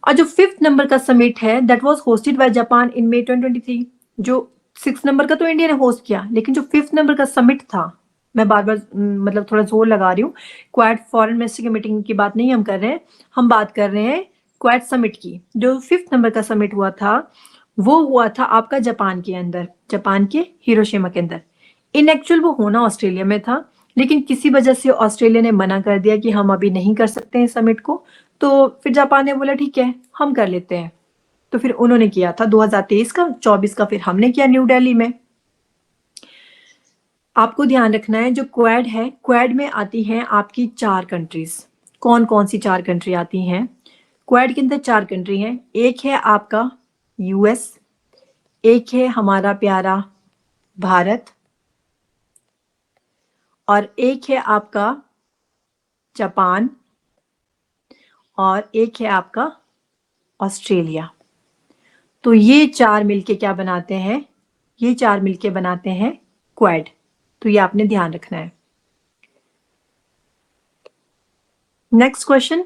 और जो 5th नंबर का समिट है that was hosted by Japan in May 2023। जो 6 नंबर का तो इंडिया ने होस्ट किया, लेकिन जो 5th नंबर का समिट था, मैं बार बार मतलब थोड़ा जोर लगा रही हूँ, क्वाड फॉरेन मिनिस्टर की मीटिंग की बात नहीं हम कर रहे हैं, हम बात कर रहे हैं क्वाड समिट की। जो 5th नंबर का समिट हुआ था वो हुआ था आपका जापान के अंदर, जापान के हिरोशिमा के अंदर। इन एक्चुअल वो होना ऑस्ट्रेलिया में था, लेकिन किसी वजह से ऑस्ट्रेलिया ने मना कर दिया कि हम अभी नहीं कर सकते हैं समिट को। तो फिर जापान ने बोला ठीक है हम कर लेते हैं। तो फिर उन्होंने किया था 2023 का, 24 का फिर हमने किया न्यू दिल्ली में। आपको ध्यान रखना है जो क्वाड है, क्वाड में आती हैं आपकी 4 कंट्रीज। कौन कौन सी 4 कंट्री आती हैं? क्वाड के अंदर 4 कंट्री हैं। एक है आपका यूएस, एक है हमारा प्यारा भारत, और एक है आपका जापान, और एक है आपका ऑस्ट्रेलिया। तो ये 4 मिलके क्या बनाते हैं? ये 4 मिलके बनाते हैं क्वाड। तो ये आपने ध्यान रखना है। Next question,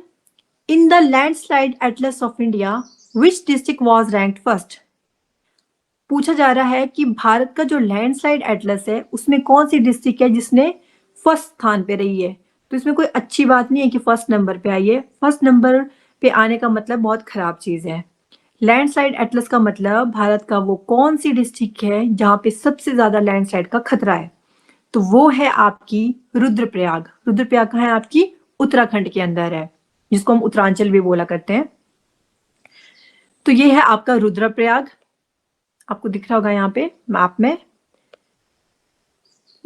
in the landslide Atlas of India which district was ranked first? पूछा जा रहा है कि भारत का जो लैंडस्लाइड एटलस है उसमें कौन सी डिस्ट्रिक्ट है जिसने फर्स्ट स्थान पे रही है। तो इसमें कोई अच्छी बात नहीं है कि फर्स्ट नंबर पे आई है। फर्स्ट नंबर पे आने का मतलब बहुत खराब चीज है। लैंडस्लाइड एटलस का मतलब भारत का वो कौन सी डिस्ट्रिक्ट है जहां पे सबसे ज्यादा लैंडस्लाइड का खतरा है। तो वो है आपकी रुद्रप्रयाग। रुद्रप्रयाग कहाँ है? आपकी उत्तराखंड के अंदर है, जिसको हम उत्तरांचल भी बोला करते हैं। तो ये है आपका रुद्रप्रयाग, आपको दिख रहा होगा यहाँ पे मैप में।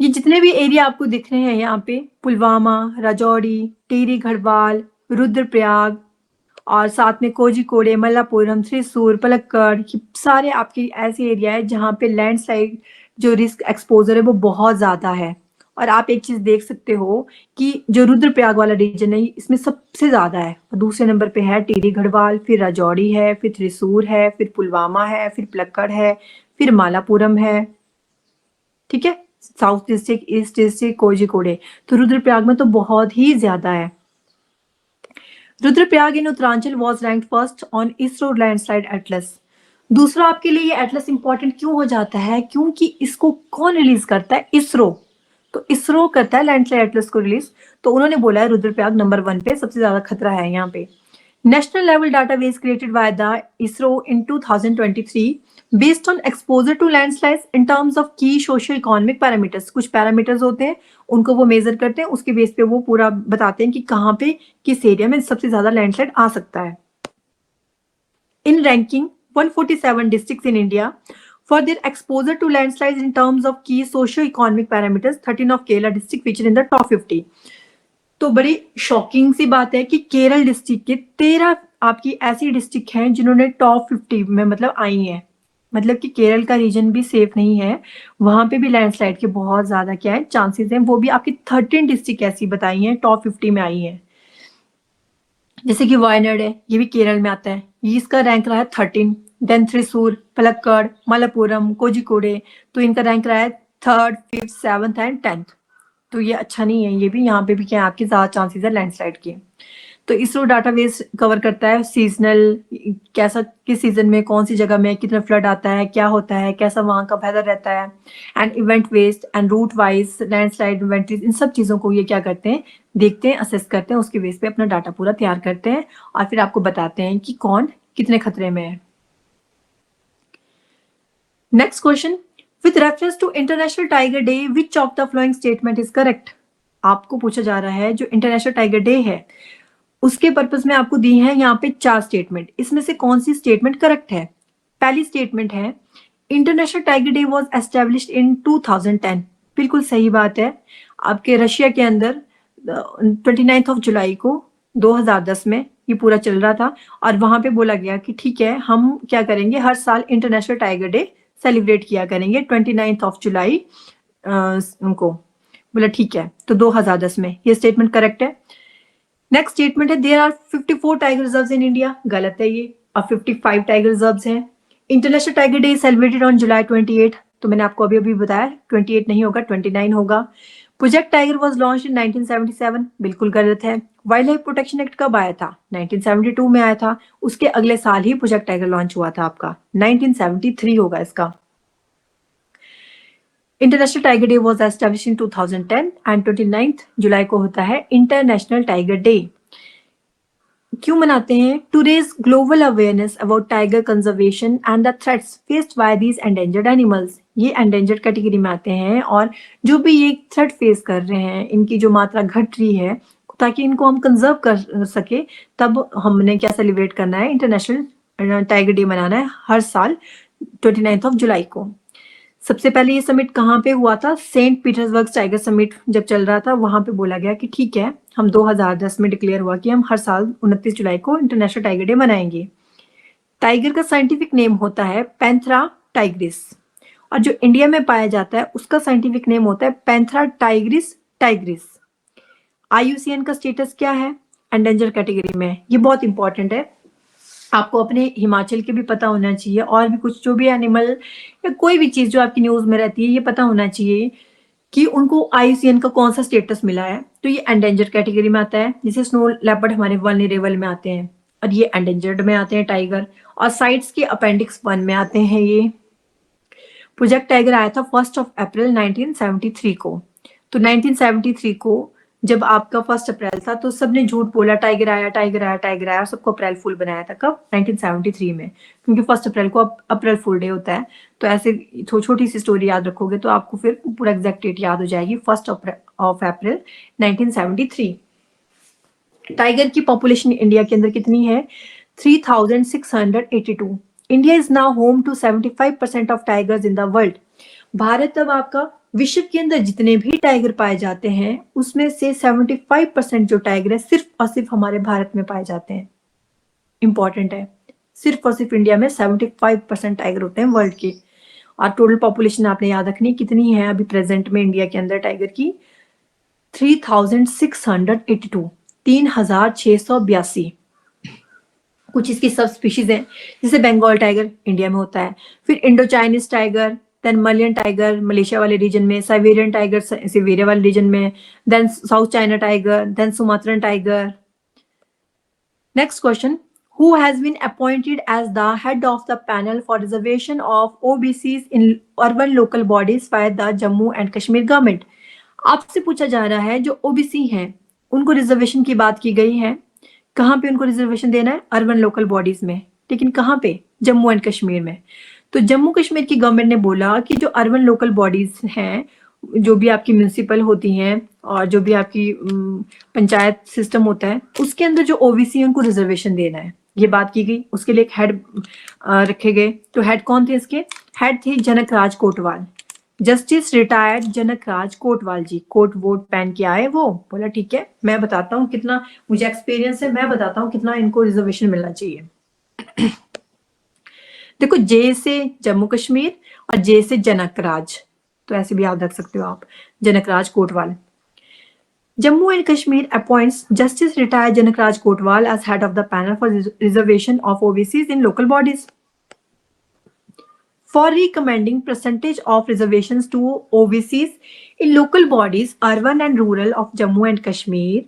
ये जितने भी एरिया आपको दिख रहे हैं यहाँ पे, पुलवामा, राजौरी, टिहरी गढ़वाल, रुद्रप्रयाग और साथ में कोझिकोड, मल्लापुरम, थ्रिसूर, पलक्कड़, ये सारे आपके ऐसे एरिया है जहाँ पे लैंडस्लाइड जो रिस्क एक्सपोजर है वो बहुत ज्यादा है। और आप एक चीज देख सकते हो कि जो रुद्रप्रयाग वाला रीजन है इसमें सबसे ज्यादा है। और दूसरे नंबर पे है टिहरी गढ़वाल, फिर राजौरी है, फिर थ्रिसूर है, फिर पुलवामा है, फिर पलक्कड़ है, फिर मालापुरम है। ठीक है, south district, east district, Kozhikode. तो रुद्रप्रयाग में तो बहुत ही ज्यादा है। Rudraprayag in Uttaranchal was rank first on ISRO landslide atlas. दूसरा आपके लिए ये एटलस इंपॉर्टेंट क्यों हो जाता है? क्योंकि इसको कौन रिलीज करता है? इसरो। तो इसरो करता है लैंडस्लाइड एटलस को रिलीज। तो उन्होंने बोला है रुद्रप्रयाग नंबर 1 पे सबसे ज्यादा खतरा है यहाँ पे। National level database created by the ISRO in 2023 based on exposure to landslides in terms of key socio-economic parameters। कुछ पैरामीटर्स होते हैं, उनको वो मेजर करते हैं, उसके बेस पे वो पूरा बताते हैं कि कहाँ पे किस एरिया में सबसे ज्यादा लैंडस्लाइड आ सकता है। In ranking 147 districts in India for their exposure to landslides in terms of key socio-economic parameters, 13 of Kerala district feature in the top 50। तो बड़ी शॉकिंग सी बात है कि केरल डिस्ट्रिक्ट के 13 आपकी ऐसी डिस्ट्रिक्ट हैं जिन्होंने टॉप 50 में मतलब आई हैं। मतलब कि केरल का रीजन भी सेफ नहीं है, वहां पे भी लैंडस्लाइड के बहुत ज्यादा क्या है चांसेस हैं। वो भी आपकी 13 डिस्ट्रिक्ट ऐसी बताई हैं टॉप 50 में आई हैं। जैसे कि वायनाड है, ये भी केरल में आता है, ये इसका रैंक रहा है 13। देन थ्रिसूर, पलक्कड़, मलप्पुरम, कोझिकोडे, तो इनका रैंक रहा है 3rd, 5th, 7th and 10th। तो ये अच्छा नहीं है। ये भी यहाँ पे भी क्या है आपके ज्यादा चांसेस है लैंडस्लाइड के। तो इसरो डाटाबेस कवर करता है सीजनल, कैसा किस सीजन में कौन सी जगह में कितना फ्लड आता है, क्या होता है, कैसा वहां का वेदर रहता है, and event west and route wise landslide inventories, इन सब चीजों को ये क्या करते हैं, देखते हैं, असेस करते हैं, उसके बेस पे अपना डाटा पूरा तैयार करते हैं और फिर आपको बताते हैं कि कौन कितने खतरे में है। Next question, with reference to international tiger day which of the following statement is correct? आपको पूछा जा रहा है जो इंटरनेशनल टाइगर डे है उसके पर्पस में आपको दी है यहाँ पे 4 स्टेटमेंट, इसमें से कौन सी स्टेटमेंट करेक्ट है? पहली स्टेटमेंट है international tiger day was established in 2010। बिल्कुल सही बात है। आपके रशिया के अंदर 29 ऑफ जुलाई को 2010 में ये पूरा चल रहा था और वहां पे बोला गया कि ठीक है हम क्या करेंगे, हर साल इंटरनेशनल टाइगर डे सेलिब्रेट किया करेंगे 29 ऑफ जुलाई उनको बोला ठीक है। तो 2010 में ये स्टेटमेंट करेक्ट है। नेक्स्ट स्टेटमेंट है there are 54 tiger reserves in India. गलत है ये, अब 55 टाइगर रिजर्व्स हैं। International tiger day celebrated on July 28। तो मैंने आपको अभी बताया 28 नहीं होगा, 29 होगा। Project tiger was launched in 1977। बिल्कुल गलत है। वाइल्ड लाइफ प्रोटेक्शन एक्ट कब आया था? 1972 में आया था। उसके अगले साल ही प्रोजेक्ट टाइगर लॉन्च हुआ था आपका, 1973 होगा इसका। International tiger day was established in 2010 and 29 जुलाई को होता है इंटरनेशनल टाइगर डे। क्यों मनाते हैं? To raise global awareness about tiger conservation and the threats faced by these endangered animals. ये एंडेंजर्ड कैटेगरी में आते हैं और जो भी ये थ्रेट फेस कर रहे हैं इनकी जो मात्रा घट रही है, ताकि इनको हम कंजर्व कर सके, तब हमने क्या सेलिब्रेट करना है, इंटरनेशनल टाइगर डे मनाना है हर साल 29 ऑफ जुलाई को। सबसे पहले ये समिट कहाँ पे हुआ था? सेंट पीटर्सबर्ग टाइगर समिट जब चल रहा था वहां पे बोला गया कि ठीक है हम 2010 में डिक्लेयर हुआ कि हम हर साल 29 जुलाई को इंटरनेशनल टाइगर डे मनाएंगे। टाइगर का साइंटिफिक नेम होता है पैंथेरा टाइग्रिस और जो इंडिया में पाया जाता है उसका साइंटिफिक नेम होता है पैंथेरा टाइग्रिस टाइग्रिस। IUCN का स्टेटस क्या है? एंडेंजर कैटेगरी में। ये बहुत इंपॉर्टेंट है, आपको अपने हिमाचल के भी पता होना चाहिए और भी कुछ जो भी एनिमल या कोई भी चीज जो आपकी न्यूज में रहती है ये पता होना चाहिए कि उनको IUCN का कौन सा स्टेटस मिला है। तो ये एंडेंजर्ड कैटेगरी में आता है। जैसे स्नो लेपर्ड हमारे वल्नरेबल में आते हैं और ये एंडेंजर्ड में आते हैं टाइगर, और साइट्स के अपेंडिक्स 1 में आते हैं ये। प्रोजेक्ट टाइगर आया था 1 अप्रैल 1973 को। तो 1973 को जब आपका 1 अप्रैल था तो सबने झूठ बोला, टाइगर आया टाइगर आया टाइगर आया, सबको अप्रैल फूल बनाया था। कब? 1973 में, क्योंकि 1 अप्रैल को अप्रैल फूल डे होता है। तो ऐसे छोटी सी स्टोरी याद रखोगे तो आपको फिर पूरा एग्जैक्ट डेट याद हो जाएगी, 1 अप्रैल 1973। टाइगर की पॉपुलेशन इंडिया के अंदर कितनी है? 3682। India is now home to 75% of tigers in the world. Bharat अब आपका विश्व के अंदर जितने भी टाइगर पाए जाते हैं उसमें से 75% जो टाइगर है सिर्फ और सिर्फ हमारे भारत में पाए जाते हैं। इंपॉर्टेंट है, सिर्फ और सिर्फ इंडिया में 75% टाइगर होते हैं वर्ल्ड के। और टोटल पॉपुलेशन आपने याद रखनी कितनी है अभी प्रेजेंट में इंडिया के अंदर टाइगर की? 3682, 3682। कुछ इसकी सब स्पीशीज हैं, जैसे बंगाल टाइगर इंडिया में होता है, फिर Indo Chinese tiger, then Malayan tiger Malaysia वाले रीजन में, साइबेरियन टाइगर सिबेरिया वाले रीजन में, then South China tiger, then Sumatran tiger. Next question, who has been appointed as the head of the panel for reservation of OBCs in urban local bodies by the Jammu and Kashmir government? आपसे पूछा जा रहा है जो ओबीसी हैं उनको रिजर्वेशन की बात की गई है। कहाँ पे उनको रिजर्वेशन देना है? अर्बन लोकल बॉडीज में। लेकिन कहाँ पे? जम्मू एंड कश्मीर में। तो जम्मू कश्मीर की गवर्नमेंट ने बोला कि जो अर्बन लोकल बॉडीज हैं, जो भी आपकी म्यूनिसिपल होती हैं और जो भी आपकी पंचायत सिस्टम होता है, उसके अंदर जो ओबीसी है उनको रिजर्वेशन देना है, ये बात की गई। उसके लिए एक हेड रखे गए। तो हेड कौन थे इसके? हेड थे जनक राज कोटवाल, जस्टिस रिटायर्ड जनक राज कोटवाल जी। कोट वोट पहन के आए वो, बोला ठीक है मैं बताता हूँ कितना मुझे एक्सपीरियंस है, मैं बताता हूँ कितना इनको रिजर्वेशन मिलना चाहिए। देखो, जे से जम्मू कश्मीर और जे से जनक राज, तो ऐसे भी याद रख सकते हो आप, जनक Raj Kotwal. Jammu and Kashmir appoints Justice retired Janakraj Kotwal as head of the panel for reservation of OBCs in local bodies. For recommending percentage of reservations to OBCs in local bodies, urban and rural of Jammu and Kashmir,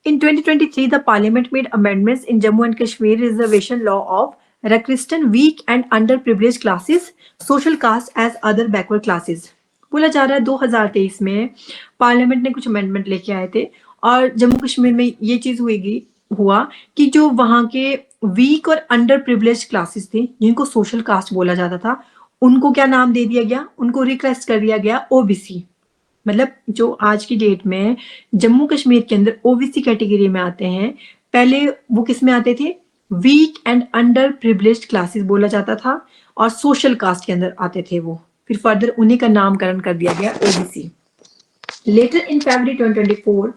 in 2023, the Parliament made amendments in Jammu and Kashmir reservation law of recognising weak and underprivileged classes, social caste as other backward classes. बोला जा रहा है 2023 में पार्लियामेंट ने कुछ अमेंडमेंट लेके आए थे और जम्मू कश्मीर में ये चीज हुआ कि जो वहां के वीक और अंडर प्रिविलेज क्लासेस थे जिनको सोशल कास्ट बोला जाता था, उनको क्या नाम दे दिया गया? उनको रिक्वेस्ट कर दिया गया ओबीसी। मतलब जो आज की डेट में जम्मू कश्मीर के अंदर ओबीसी कैटेगरी में आते हैं, पहले वो किस में आते थे? Weak and under privilege classes बोला जाता था और सोशल कास्ट के अंदर आते थे वो। फिर फर्दर उन्हीं का नामकरण कर दिया गया OBC. Later in February 2024,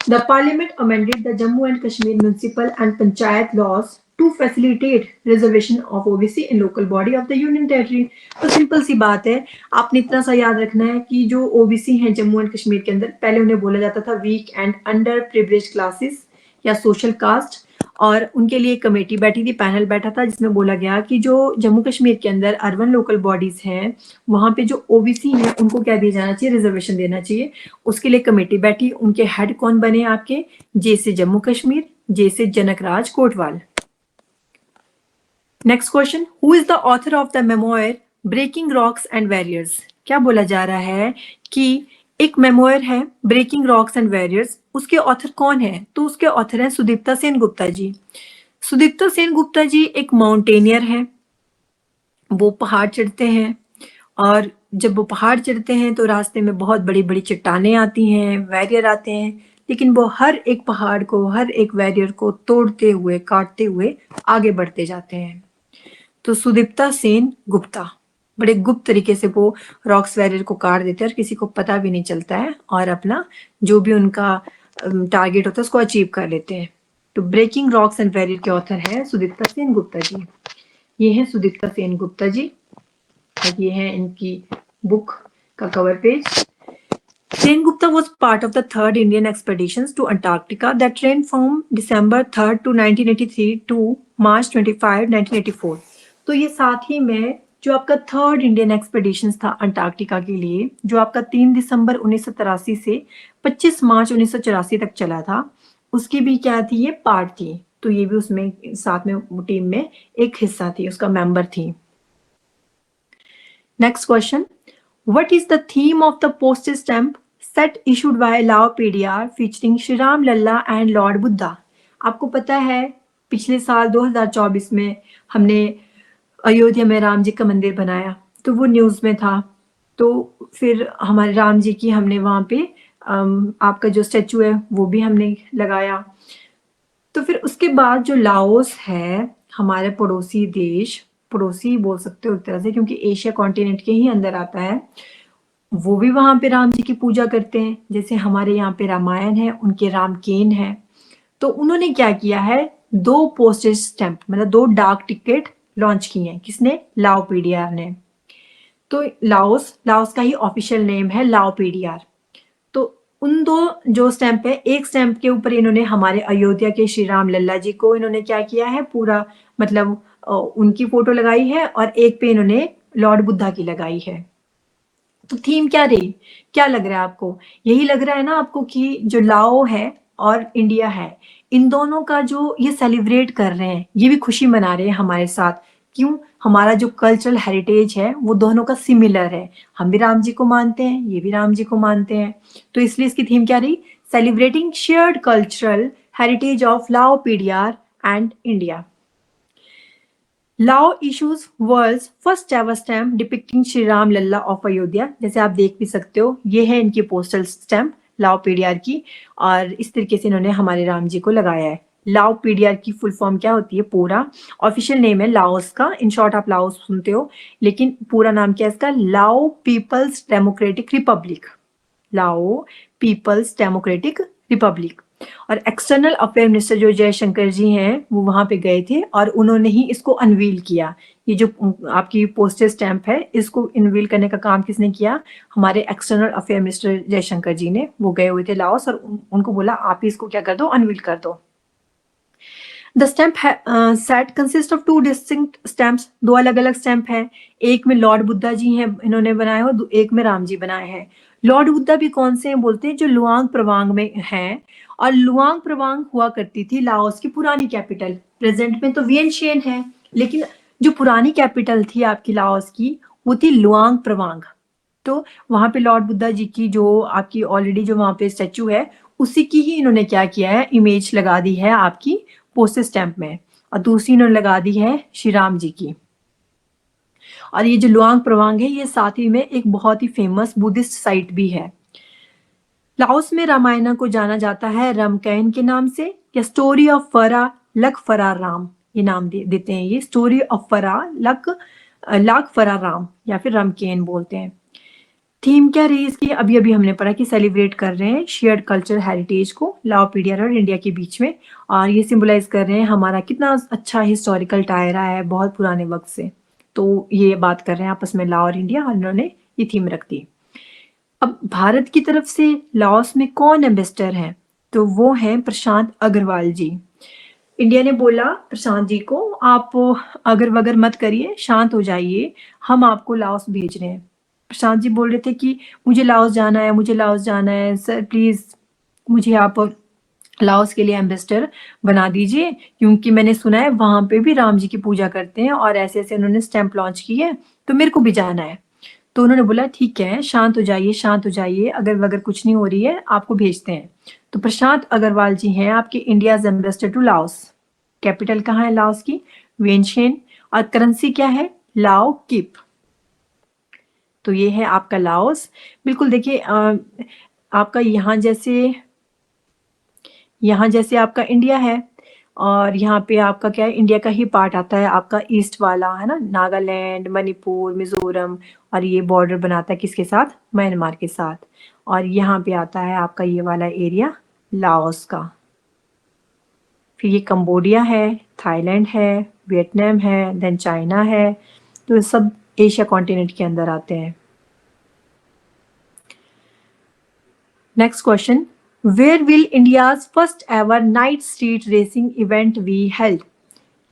the Parliament amended the Jammu and Kashmir municipal and panchayat laws to facilitate reservation of OBC in local body of the Union Territory. तो सिंपल सी बात है, आपने इतना सा याद रखना है कि जो ओबीसी हैं जम्मू एंड कश्मीर के अंदर, पहले उन्हें बोला जाता था weak and under privilege classes या सोशल कास्ट, और उनके लिए कमेटी बैठी थी, पैनल बैठा था जिसमें बोला गया कि जो जम्मू कश्मीर के अंदर अर्बन लोकल बॉडीज हैं वहां पे जो ओबीसी हैं उनको क्या दिया जाना चाहिए? रिजर्वेशन देना चाहिए। उसके लिए कमेटी बैठी, उनके हेड कौन बने आपके? जे से जम्मू कश्मीर, जे से Janak Raj Kotwal. Next question, who is the author of the memoir breaking rocks and barriers? क्या बोला जा रहा है कि एक मेमोयर है ब्रेकिंग रॉक्स एंड बैरियर्स, उसके ऑथर कौन है? तो उसके ऑथर हैं सुदीप्ता सेन गुप्ता जी। सुदीप्ता सेन गुप्ता जी एक माउंटेनियर है, वो पहाड़ चढ़ते हैं और जब वो पहाड़ चढ़ते हैं तो रास्ते में बहुत बड़ी बड़ी चट्टानें आती हैं, वैरियर आते हैं, लेकिन वो हर एक पहाड़ को, हर एक वैरियर को तोड़ते हुए, काटते हुए आगे बढ़ते जाते हैं। तो सुदीप्ता सेन गुप्ता बड़े गुप्त तरीके से वो रॉक्स वैरियर को काट देते हैं और किसी को पता भी नहीं चलता है, और अपना जो भी उनका टारगेट होता है उसको अचीव कर लेते हैं। तो ब्रेकिंग रॉक्स एंड वैरियर के ऑथर है सुदीप्ता सेन गुप्ता जी। ये है सुदीप्ता सेन गुप्ता जी और ये है इनकी बुक का cover page. Sen Gupta was part of the third Indian expeditions to Antarctica that ran from December 3rd to 1983 to March 25, 1984. तो ये साथ ही में जो आपका थर्ड इंडियन एक्सपेडिशन था अंटार्कटिका के लिए, जो आपका 3 दिसंबर 1983 से 25 मार्च 1984 तक चला था, उसकी भी क्या थी, ये पार्ट थी। तो ये भी उसमें साथ में टीम में एक हिस्सा थी, उसका मेंबर थी। Next question, what is the theme of the postage stamp set issued by Lao PDR featuring Shri Ram Lalla and lord Buddha? आपको पता है पिछले साल 2024 में हमने अयोध्या में राम जी का मंदिर बनाया, तो वो न्यूज में था। तो फिर हमारे राम जी की हमने वहां पे आपका जो स्टेचू है वो भी हमने लगाया। तो फिर उसके बाद जो लाओस है, हमारे पड़ोसी देश, पड़ोसी बोल सकते हो एक तरह से क्योंकि एशिया कॉन्टिनेंट के ही अंदर आता है, वो भी वहां पे राम जी की पूजा करते हैं। जैसे हमारे यहाँ पे रामायण है, उनके रामकेन है। तो उन्होंने क्या किया है, 2 पोस्टेज स्टैंप मतलब 2 डाक टिकट लॉन्च किए हैं। किसने? लाओ पीडीआर ने। तो लाओस का ही ऑफिशियल नेम है लाओ पीडीआर। तो उन 2 जो स्टैंप है, एक स्टैंप के ऊपर इन्होंने हमारे अयोध्या के श्री राम लल्ला जी को इन्होंने क्या किया है, पूरा मतलब उनकी फोटो लगाई है, और एक पे इन्होंने लॉर्ड बुद्धा की लगाई है। तो थीम क्या रही, क्या लग रहा है आपको? यही लग रहा है ना आपको कि जो लाओ है और इंडिया है, इन दोनों का जो ये सेलिब्रेट कर रहे हैं, ये भी खुशी मना रहे हैं हमारे साथ। क्यों? हमारा जो कल्चरल हेरिटेज है वो दोनों का सिमिलर है। हम भी राम जी को मानते हैं, ये भी राम जी को मानते हैं। तो इसलिए इसकी थीम क्या रही? Celebrating shared cultural heritage of Lao PDR and India. Lao issues world's first ever stamp depicting Shri Ram Lalla of Ayodhya. जैसे आप देख भी सकते हो, ये है इनकी पोस्टल स्टैम्प लाओ पीडीआर की, और इस तरीके से इन्होंने हमारे राम जी को लगाया है। लाओ पीडीआर की फुल फॉर्म क्या होती है? पूरा ऑफिशियल नेम है लाओस का, इन शॉर्ट आप लाओस सुनते हो, लेकिन पूरा नाम क्या है इसका? लाओ पीपल्स डेमोक्रेटिक रिपब्लिक। लाओ पीपल्स डेमोक्रेटिक रिपब्लिक। और एक्सटर्नल अफेयर मिनिस्टर जो जयशंकर जी हैं, वो वहां पे गए थे और उन्होंने ही इसको अनवील किया। ये जो आपकी पोस्टेज स्टैंप है, इसको अनवील करने का काम किसने किया? हमारे एक्सटर्नल अफेयर मिनिस्टर जयशंकर जी ने। वो गए हुए थे लाओस और उनको बोला आप ही इसको क्या कर दो, अनवील कर दो। The stamp set consist of 2 distinct stamps. 2 अलग अलग स्टैम्प है। एक में लॉर्ड बुद्धा जी हैं इन्होंने बनाए हो, एक में राम जी बनाए हैं। लॉर्ड बुद्धा भी कौन से हैं बोलते हैं? जो लुआंग प्रवांग में हैं। और लुआंग प्रवांग हुआ करती थी लाओस की पुरानी कैपिटल। प्रेजेंट में तो वियनशियन है, लेकिन जो पुरानी कैपिटल थी आपकी लाओस की, वो थी लुआंग प्रवांग। तो वहां पे लॉर्ड बुद्धा जी की जो आपकी ऑलरेडी जो वहां पे स्टैचू है, उसी की ही इन्होंने क्या किया है, इमेज लगा दी है आपकी पोस्टेज स्टैंप में, और दूसरी इन्होंने लगा दी है श्री राम जी की। और ये जो लुआंग प्रवांग है, ये साथ ही में एक बहुत ही फेमस बुद्धिस्ट साइट भी है। लाओस में रामायण को जाना जाता है रमकैन के नाम से, या स्टोरी ऑफ फरा लख फरा राम, ये नाम देते हैं। ये स्टोरी ऑफ फरा लाख फरा राम, या फिर रमकेन बोलते हैं। थीम क्या रही इसकी? अभी अभी हमने पढ़ा कि सेलिब्रेट कर रहे हैं शेयर्ड कल्चर हेरिटेज को लाओ पीडीआर और इंडिया के बीच में, और ये सिंबलाइज कर रहे हैं हमारा कितना अच्छा हिस्टोरिकल टाई रहा है बहुत पुराने वक्त से। तो ये बात कर रहे हैं आपस में लाओ और इंडिया, और इन्होंने ये थीम रख दी। अब भारत की तरफ से लाओस में कौन एम्बेसडर हैं? तो वो हैं प्रशांत अग्रवाल जी। इंडिया ने बोला प्रशांत जी को, आप अगर वगर मत करिए, शांत हो जाइए, हम आपको लाओस भेज रहे हैं। प्रशांत जी बोल रहे थे कि मुझे लाओस जाना है, मुझे लाओस जाना है, सर प्लीज मुझे आप लाओस के लिए एम्बेसडर बना दीजिए, क्योंकि मैंने सुना है वहां पे भी राम जी की पूजा करते हैं और ऐसे ऐसे उन्होंने स्टैंप लॉन्च की है, तो मेरे को भी जाना है। तो उन्होंने बोला ठीक है, शांत हो जाइए, शांत हो जाइए, अगर वगर कुछ नहीं हो रही है, आपको भेजते हैं। तो प्रशांत अग्रवाल जी हैं आपके India's ambassador to Laos. Capital कहाँ है लाओस की? वियनशियन। और करेंसी क्या है? लाओ किप। तो ये है आपका लाओस। बिल्कुल देखिए, आपका यहाँ जैसे आपका इंडिया है, और यहाँ पे आपका क्या है, इंडिया का ही पार्ट आता है आपका ईस्ट वाला, है ना, नागालैंड, मणिपुर, मिजोरम, और ये बॉर्डर बनाता है किसके साथ? म्यांमार के साथ। और यहाँ पे आता है आपका ये वाला एरिया लाओस का। फिर ये कंबोडिया है, थाईलैंड है, वियतनाम है, देन चाइना है। तो ये सब एशिया कॉन्टिनेंट के अंदर आते हैं। Next question, where will India's first ever night street racing event be held?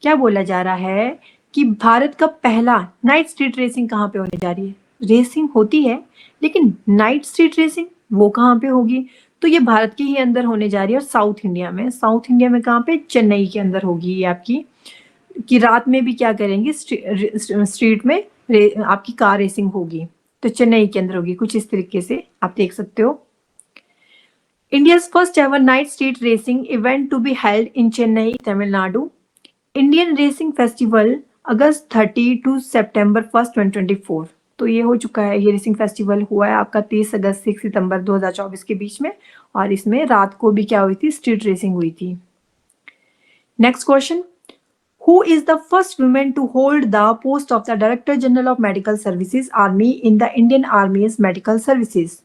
क्या बोला जा रहा है कि भारत का पहला नाइट स्ट्रीट रेसिंग कहाँ पे होने जा रही है। रेसिंग होती है लेकिन नाइट स्ट्रीट रेसिंग वो कहाँ पे होगी, तो ये भारत के ही अंदर होने जा रही है और साउथ इंडिया में। साउथ इंडिया में कहाँ पे, चेन्नई के अंदर होगी ये आपकी, कि रात में भी क्या करेंगे, स्ट्रीट में आपकी कार रेसिंग होगी, तो चेन्नई के अंदर होगी। कुछ इस तरीके से आप देख सकते हो। India's first ever night street racing event to be held in Chennai, Tamil Nadu. Indian Racing Festival अगस्त 30 टू सितंबर 1 2024। तो ये हो चुका है, ये रेसिंग फेस्टिवल हुआ है आपका 30 अगस्त से सितंबर 2024 के बीच में, और इसमें रात को भी क्या हुई थी, स्ट्रीट रेसिंग हुई थी। Next question, who is the first women to hold the post of the director general of medical services army in the Indian army's medical services.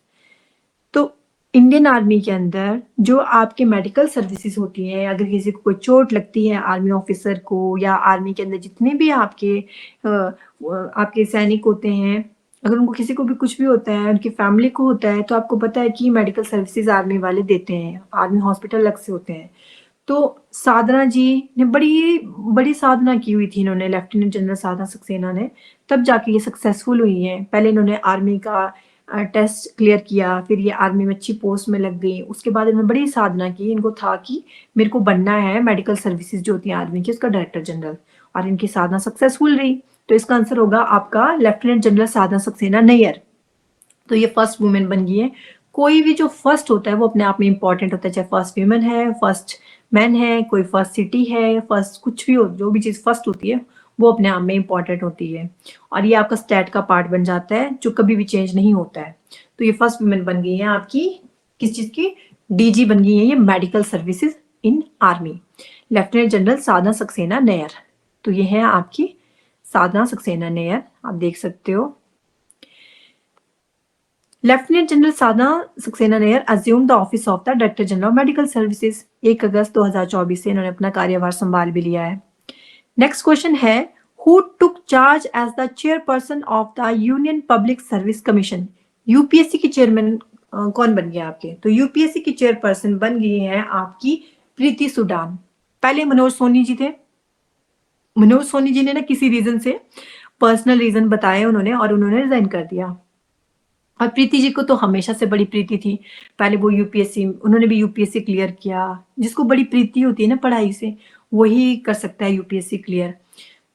तो इंडियन आर्मी के अंदर जो आपके मेडिकल सर्विसेज होती हैं, अगर किसी को कोई चोट लगती है आर्मी ऑफिसर को, या आर्मी के अंदर जितने भी आपके सैनिक होते हैं, अगर उनको किसी को भी कुछ भी होता है, उनकी फैमिली को होता है, तो आपको पता है कि मेडिकल सर्विसेज आर्मी वाले देते हैं, आर्मी हॉस्पिटल अलग से होते हैं। तो साधना जी ने बड़ी बड़ी साधना की हुई थी, इन्होंने, लेफ्टिनेंट जनरल साधना सक्सेना ने, तब जाके ये सक्सेसफुल हुई है। पहले इन्होंने आर्मी का टेस्ट क्लियर किया, फिर ये आर्मी में अच्छी पोस्ट में लग गई, उसके बाद इन्होंने बड़ी साधना की, इनको था कि मेरे को बनना है मेडिकल सर्विसेज जो होती है आर्मी की, उसका डायरेक्टर जनरल, और इनकी साधना सक्सेसफुल रही। तो इसका आंसर होगा आपका लेफ्टिनेंट जनरल साधना सक्सेना नैयर। तो ये फर्स्ट वुमेन बन गई है। कोई भी जो फर्स्ट होता है वो अपने आप में इंपॉर्टेंट होता है, चाहे फर्स्ट वुमेन है, फर्स्ट मैन है, कोई फर्स्ट सिटी है, फर्स्ट कुछ भी हो, जो भी चीज फर्स्ट होती है वो अपने आप में इंपॉर्टेंट होती है, और ये आपका स्टैट का पार्ट बन जाता है जो कभी भी चेंज नहीं होता है। तो ये फर्स्ट वुमेन बन गई है आपकी, किस चीज की, डीजी बन गई है ये medical services in army, lieutenant general साधना सक्सेना नैयर। तो ये है आपकी साधना सक्सेना नैयर, आप देख सकते हो। Lieutenant general Sadhana Saxena Nair assumed the office of the director general of medical services 1 अगस्त 2024 से इन्होंने अपना कार्यभार संभाल भी लिया है। नेक्स्ट क्वेश्चन है, who took charge as the chairperson of the union public service commission. UPSC की चेयरमैन कौन बन गया आपके, तो यूपीएससी की चेयरपर्सन बन गई है आपकी प्रीति सुडान। पहले मनोज सोनी जी थे, मनोज सोनी जी ने ना किसी रीजन से, पर्सनल रीजन बताए उन्होंने, और उन्होंने रिजाइन कर दिया। और प्रीति जी को तो हमेशा से बड़ी प्रीति थी, पहले वो यूपीएससी, उन्होंने भी यूपीएससी क्लियर किया। जिसको बड़ी प्रीति होती है ना पढ़ाई से, वही कर सकता है यूपीएससी क्लियर।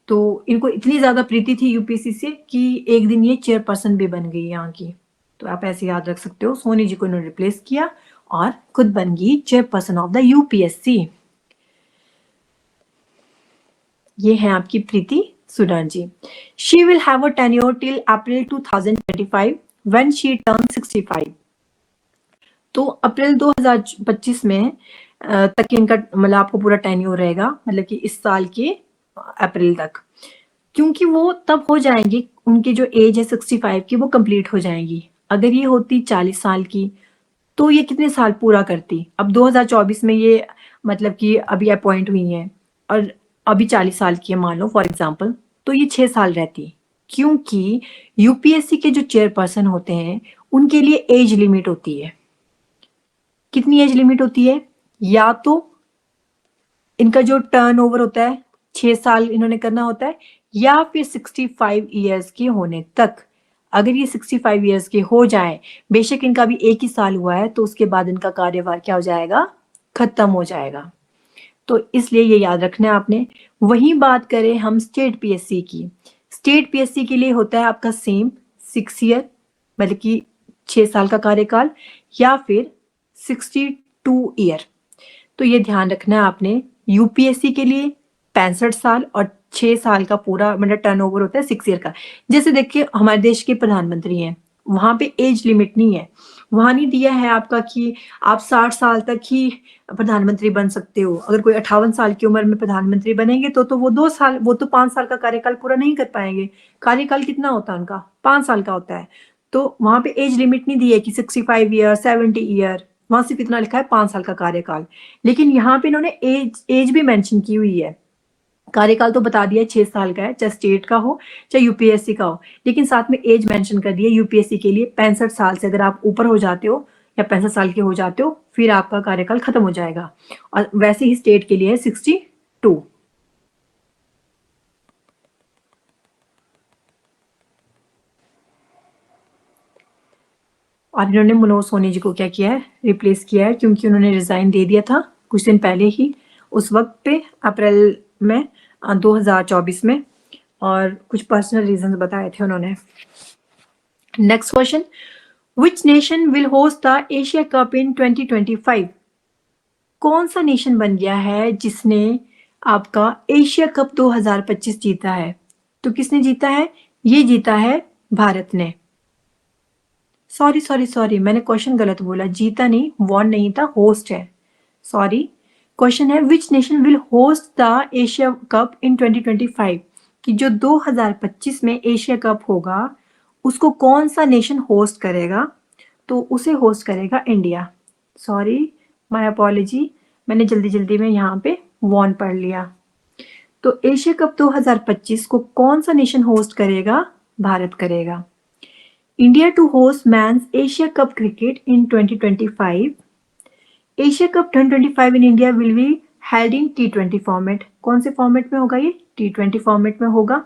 तो इनको इतनी ज्यादा प्रीति थी यूपीएससी से कि एक दिन ये चेयरपर्सन भी बन गई यहाँ की। तो आप ऐसे याद रख सकते हो, सोनी जी को इन्होंने रिप्लेस किया और खुद बन गई चेयरपर्सन ऑफ द यूपीएससी। ये है आपकी Preeti Sudan ji. She will have a tenure till April 2025 when she turned 65। तो अप्रैल 2025 में तक इनका मतलब आपको पूरा टेन्योर रहेगा, मतलब कि इस साल के अप्रैल तक, क्योंकि वो तब हो जाएंगी, उनकी जो एज है 65 की वो कंप्लीट हो जाएगी। अगर ये होती 40 साल की तो ये कितने साल पूरा करती। अब 2024 में ये मतलब कि अभी अपॉइंट हुई है और अभी 40 साल की है मान लो फॉर एग्जाम्पल, तो ये 6 साल रहती, क्योंकि यूपीएससी के जो चेयरपर्सन होते हैं उनके लिए एज लिमिट होती है। कितनी एज लिमिट होती है, या तो इनका जो टर्नओवर होता है 6 साल इन्होंने करना होता है, या फिर 65 ईयर्स के होने तक। अगर ये 65 ईयर्स के हो जाए, बेशक इनका भी 1 ही साल हुआ है, तो उसके बाद इनका कार्यभार क्या हो जाएगा, खत्म हो जाएगा। तो इसलिए ये याद रखना है आपने। वही बात करें हम स्टेट पीएससी की, स्टेट पीएससी के लिए होता है आपका सेम 6 ईयर, मतलब कि 6 साल का कार्यकाल, या फिर 62 ईयर। तो ये ध्यान रखना है आपने। यूपीएससी के लिए 65 साल और 6 साल का पूरा मतलब टर्नओवर होता है 6 ईयर का। जैसे देखिए हमारे देश के प्रधानमंत्री हैं, वहां पे एज लिमिट नहीं है, वहां नहीं दिया है आपका कि आप 60 साल तक ही प्रधानमंत्री बन सकते हो। अगर कोई 58 साल की उम्र में प्रधानमंत्री बनेंगे तो वो 2 साल, वो तो 5 साल का कार्यकाल पूरा नहीं कर पाएंगे। कार्यकाल कितना होता है उनका, 5 साल का होता है। तो वहां पे एज लिमिट नहीं दी है कि 65 ईयर 70 ईयर, वहां से कितना लिखा है 5 साल का कार्यकाल। लेकिन यहाँ पे इन्होंने एज भी मेंशन की हुई है। कार्यकाल तो बता दिया 6 साल का है, चाहे स्टेट का हो चाहे यूपीएससी का हो, लेकिन साथ में एज मेंशन कर दिया यूपीएससी के लिए 65 साल से अगर आप ऊपर हो जाते हो या 65 साल के हो जाते हो फिर आपका कार्यकाल खत्म हो जाएगा। और वैसे ही स्टेट के लिए है 62। और इन्होंने मनोज सोनी जी को क्या किया है, रिप्लेस किया है, क्योंकि उन्होंने रिजाइन दे दिया था कुछ दिन पहले ही, उस वक्त पे अप्रैल में 2024 में, और कुछ पर्सनल रीजंस बताए थे उन्होंने। Next question, which nation will host the Asia cup in 2025? कौन सा नेशन बन गया है जिसने आपका एशिया कप 2025 जीता है? तो किसने जीता है? ये जीता है भारत ने। सॉरी, मैंने क्वेश्चन गलत बोला, जीता नहीं, वॉन नहीं था, होस्ट है, सॉरी। क्वेश्चन है which nation will host the Asia cup in 2025, कि जो 2025 में एशिया कप होगा उसको कौन सा नेशन होस्ट करेगा? तो उसे होस्ट करेगा इंडिया। सॉरी, माय अपॉलॉजी, मैंने जल्दी जल्दी में यहाँ पे वॉन पढ़ लिया। तो एशिया कप 2025 को कौन सा नेशन होस्ट करेगा? भारत करेगा। India to host men's Asia cup cricket in 2025। Asia cup 2025 in India will be held in T20 format. कौन से फॉर्मेट में होगा ये? T20 फॉर्मेट में होगा।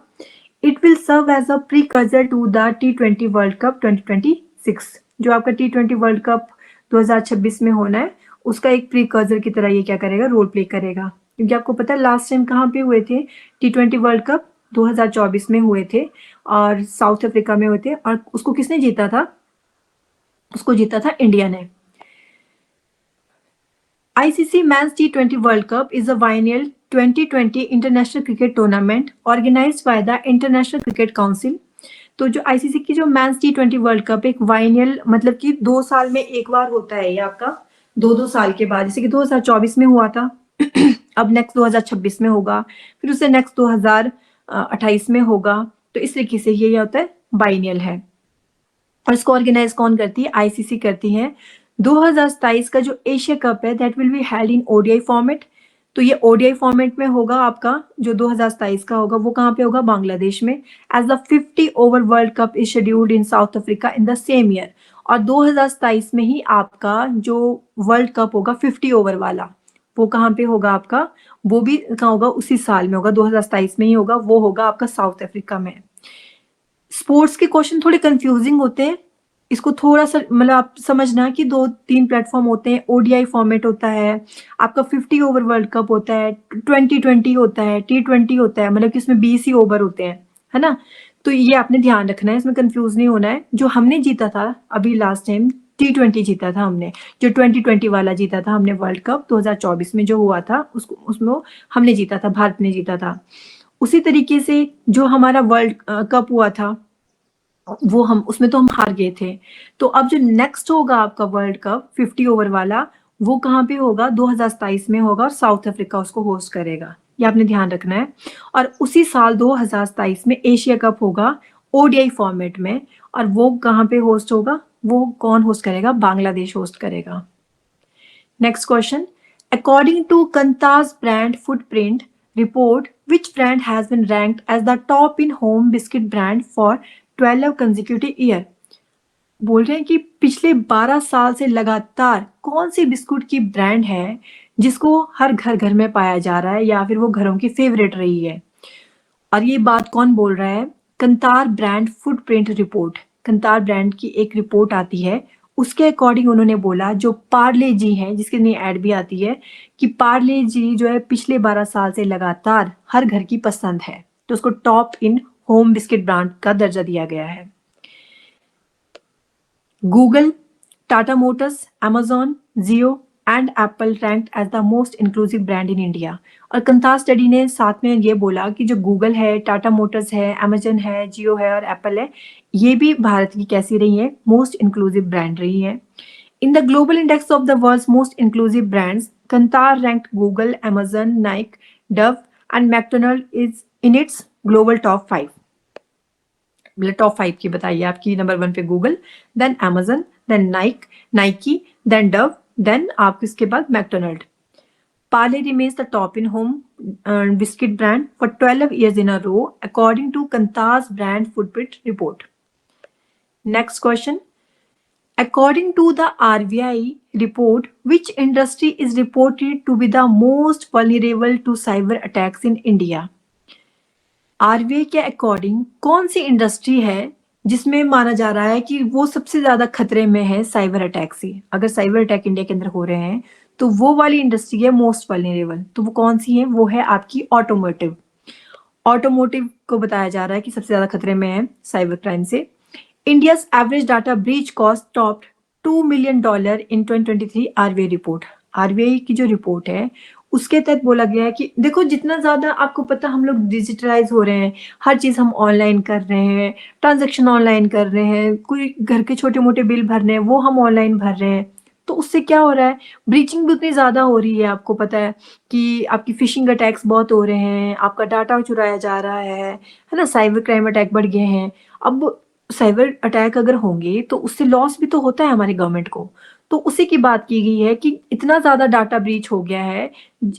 It will serve as a precursor to the T20 world cup 2026। जो आपका T20 वर्ल्ड कप 2026 में होना है, उसका एक प्रीकर्सर की तरह ये क्या करेगा? रोल प्ले करेगा। क्योंकि आपको पता है लास्ट टाइम कहाँ पे हुए थे? T20 वर्ल्ड कप 2024 में हुए थे और साउथ अफ्रीका में हुए थे, और उसको किसने जीता था? उसको जीता था इंडिया ने। ICC Men's T20 World Cup is a biennial 2020 international cricket tournament organized by the International Cricket Council। तो जो आईसीसी की जो मैंस T20 वर्ल्ड कप एक वाइनियल, मतलब कि 2 साल में एक बार होता है, ये आपका 2-2 साल के बाद, जैसे कि 2024 में हुआ था अब नेक्स्ट 2026 में होगा, फिर उससे नेक्स्ट 2028 में होगा। तो इस तरीके से ये होता है, बाइनियल है। और इसको ऑर्गेनाइज कौन करती है? आईसीसी करती है। 2027 का जो एशिया कप है that will be held in ODI format. तो ये ओडीआई फॉर्मेट में होगा आपका, जो 2027 का होगा वो कहाँ पे होगा? बांग्लादेश में। As the 50 over world cup is scheduled in South Africa in the same year. और 2027 में ही आपका जो वर्ल्ड कप होगा 50 ओवर वाला, वो कहाँ पे होगा आपका? वो भी कहाँ होगा? उसी साल में होगा, 2027 में ही होगा, वो होगा आपका साउथ अफ्रीका में। स्पोर्ट्स के क्वेश्चन थोड़े कंफ्यूजिंग होते हैं, इसको थोड़ा सा मतलब आप समझना कि 2-3 प्लेटफॉर्म होते हैं। ओडीआई फॉर्मेट होता है, आपका 50 ओवर वर्ल्ड कप होता है, 2020 होता है, T20 होता है, मतलब कि इसमें 20 ही ओवर होते हैं, है ना? तो ये आपने ध्यान रखना है, इसमें कंफ्यूज नहीं होना है। जो हमने जीता था अभी लास्ट टाइम T20 जीता था हमने, जो 2020 वाला जीता था हमने वर्ल्ड कप 2024 में जो हुआ था, उसको उसमें हमने जीता था, भारत ने जीता था। उसी तरीके से जो हमारा वर्ल्ड कप हुआ था वो हम उसमें तो हम हार गए थे। तो अब जो नेक्स्ट होगा आपका वर्ल्ड कप 50 ओवर वाला, वो कहाँ पे होगा? 2027 में होगा और साउथ अफ्रीका उसको होस्ट करेगा, ये आपने ध्यान रखना है। और उसी साल 2027 में एशिया कप होगा ओडीआई फॉर्मेट में, और वो कहाँ पे होस्ट होगा? वो कौन होस्ट करेगा? बांग्लादेश होस्ट करेगा। Next question. According to Kantar's brand footprint report, which brand has been ranked as the top in home biscuit brand for 12 consecutive year? बोल रहे हैं कि पिछले 12 साल से लगातार कौन सी बिस्कुट की ब्रांड है जिसको हर घर घर में पाया जा रहा है, या फिर वो घरों की फेवरेट रही है? और ये बात कौन बोल रहा है? कंतार ब्रांड फुटप्रिंट रिपोर्ट। कंतार ब्रांड की एक रिपोर्ट आती है, उसके अकॉर्डिंग उन्होंने बोला जो पार्ले जी है, जिसके लिए ऐड भी आती है कि पार्ले जी जो है पिछले 12 साल से लगातार हर घर की पसंद है, तो उसको top in home biscuit brand का दर्जा दिया गया है। Google, Tata Motors, Amazon, Jio and Apple ranked as the most inclusive brand in India. और कंतार स्टडी ने साथ में ये बोला कि जो गूगल है, टाटा मोटर्स है, अमेजन है, जियो है और एप्पल है, ये भी भारत की कैसी रही है? मोस्ट इंक्लूसिव ब्रांड रही है। In the global index of the world's most inclusive brands, Kantar ranked Google, Amazon, Nike, Dove and McDonald is in its global top 5। Top 5 की बताइए आपकी। नंबर 1 पे Google, then Amazon, then Nike, then Dove, then आप इसके बाद McDonald. Parle remains the top in home biscuit brand for 12 years in a row, according to Kantar's brand footprint report. Next question. According to the RBI report, which industry is reported to be the most vulnerable to cyber attacks in India? RBI के अकॉर्डिंग कौन सी इंडस्ट्री है जिसमें माना जा रहा है कि वो सबसे ज्यादा खतरे में है साइबर अटैक से। अगर साइबर अटैक इंडिया के अंदर हो रहे हैं तो वो वाली इंडस्ट्री है मोस्ट वल्नरेबल। तो वो कौन सी है? वो है आपकी ऑटोमोटिव। ऑटोमोटिव को बताया जा रहा है कि सबसे ज्यादा खतरे में है साइबर क्राइम से। India's average data breach cost topped $2 million in 2023 RBI report. RBI की जो रिपोर्ट है उसके तहत बोला गया है कि देखो जितना ज्यादा आपको पता हम लोग डिजिटलाइज हो रहे हैं, हर चीज हम ऑनलाइन कर रहे हैं, ट्रांजैक्शन ऑनलाइन कर रहे हैं, कोई घर के छोटे मोटे बिल भरने हैं वो हम ऑनलाइन भर रहे हैं। तो उससे क्या हो रहा है, ब्रीचिंग भी उतनी ज्यादा हो रही है। आपको पता है कि आपकी फिशिंग अटैक्स बहुत हो रहे हैं, आपका डाटा चुराया जा रहा है ना, साइबर क्राइम अटैक बढ़ गए हैं। अब साइबर अटैक अगर होंगे तो उससे लॉस भी तो होता है हमारी गवर्नमेंट को। तो उसी की बात की गई है कि इतना ज्यादा डाटा ब्रीच हो गया है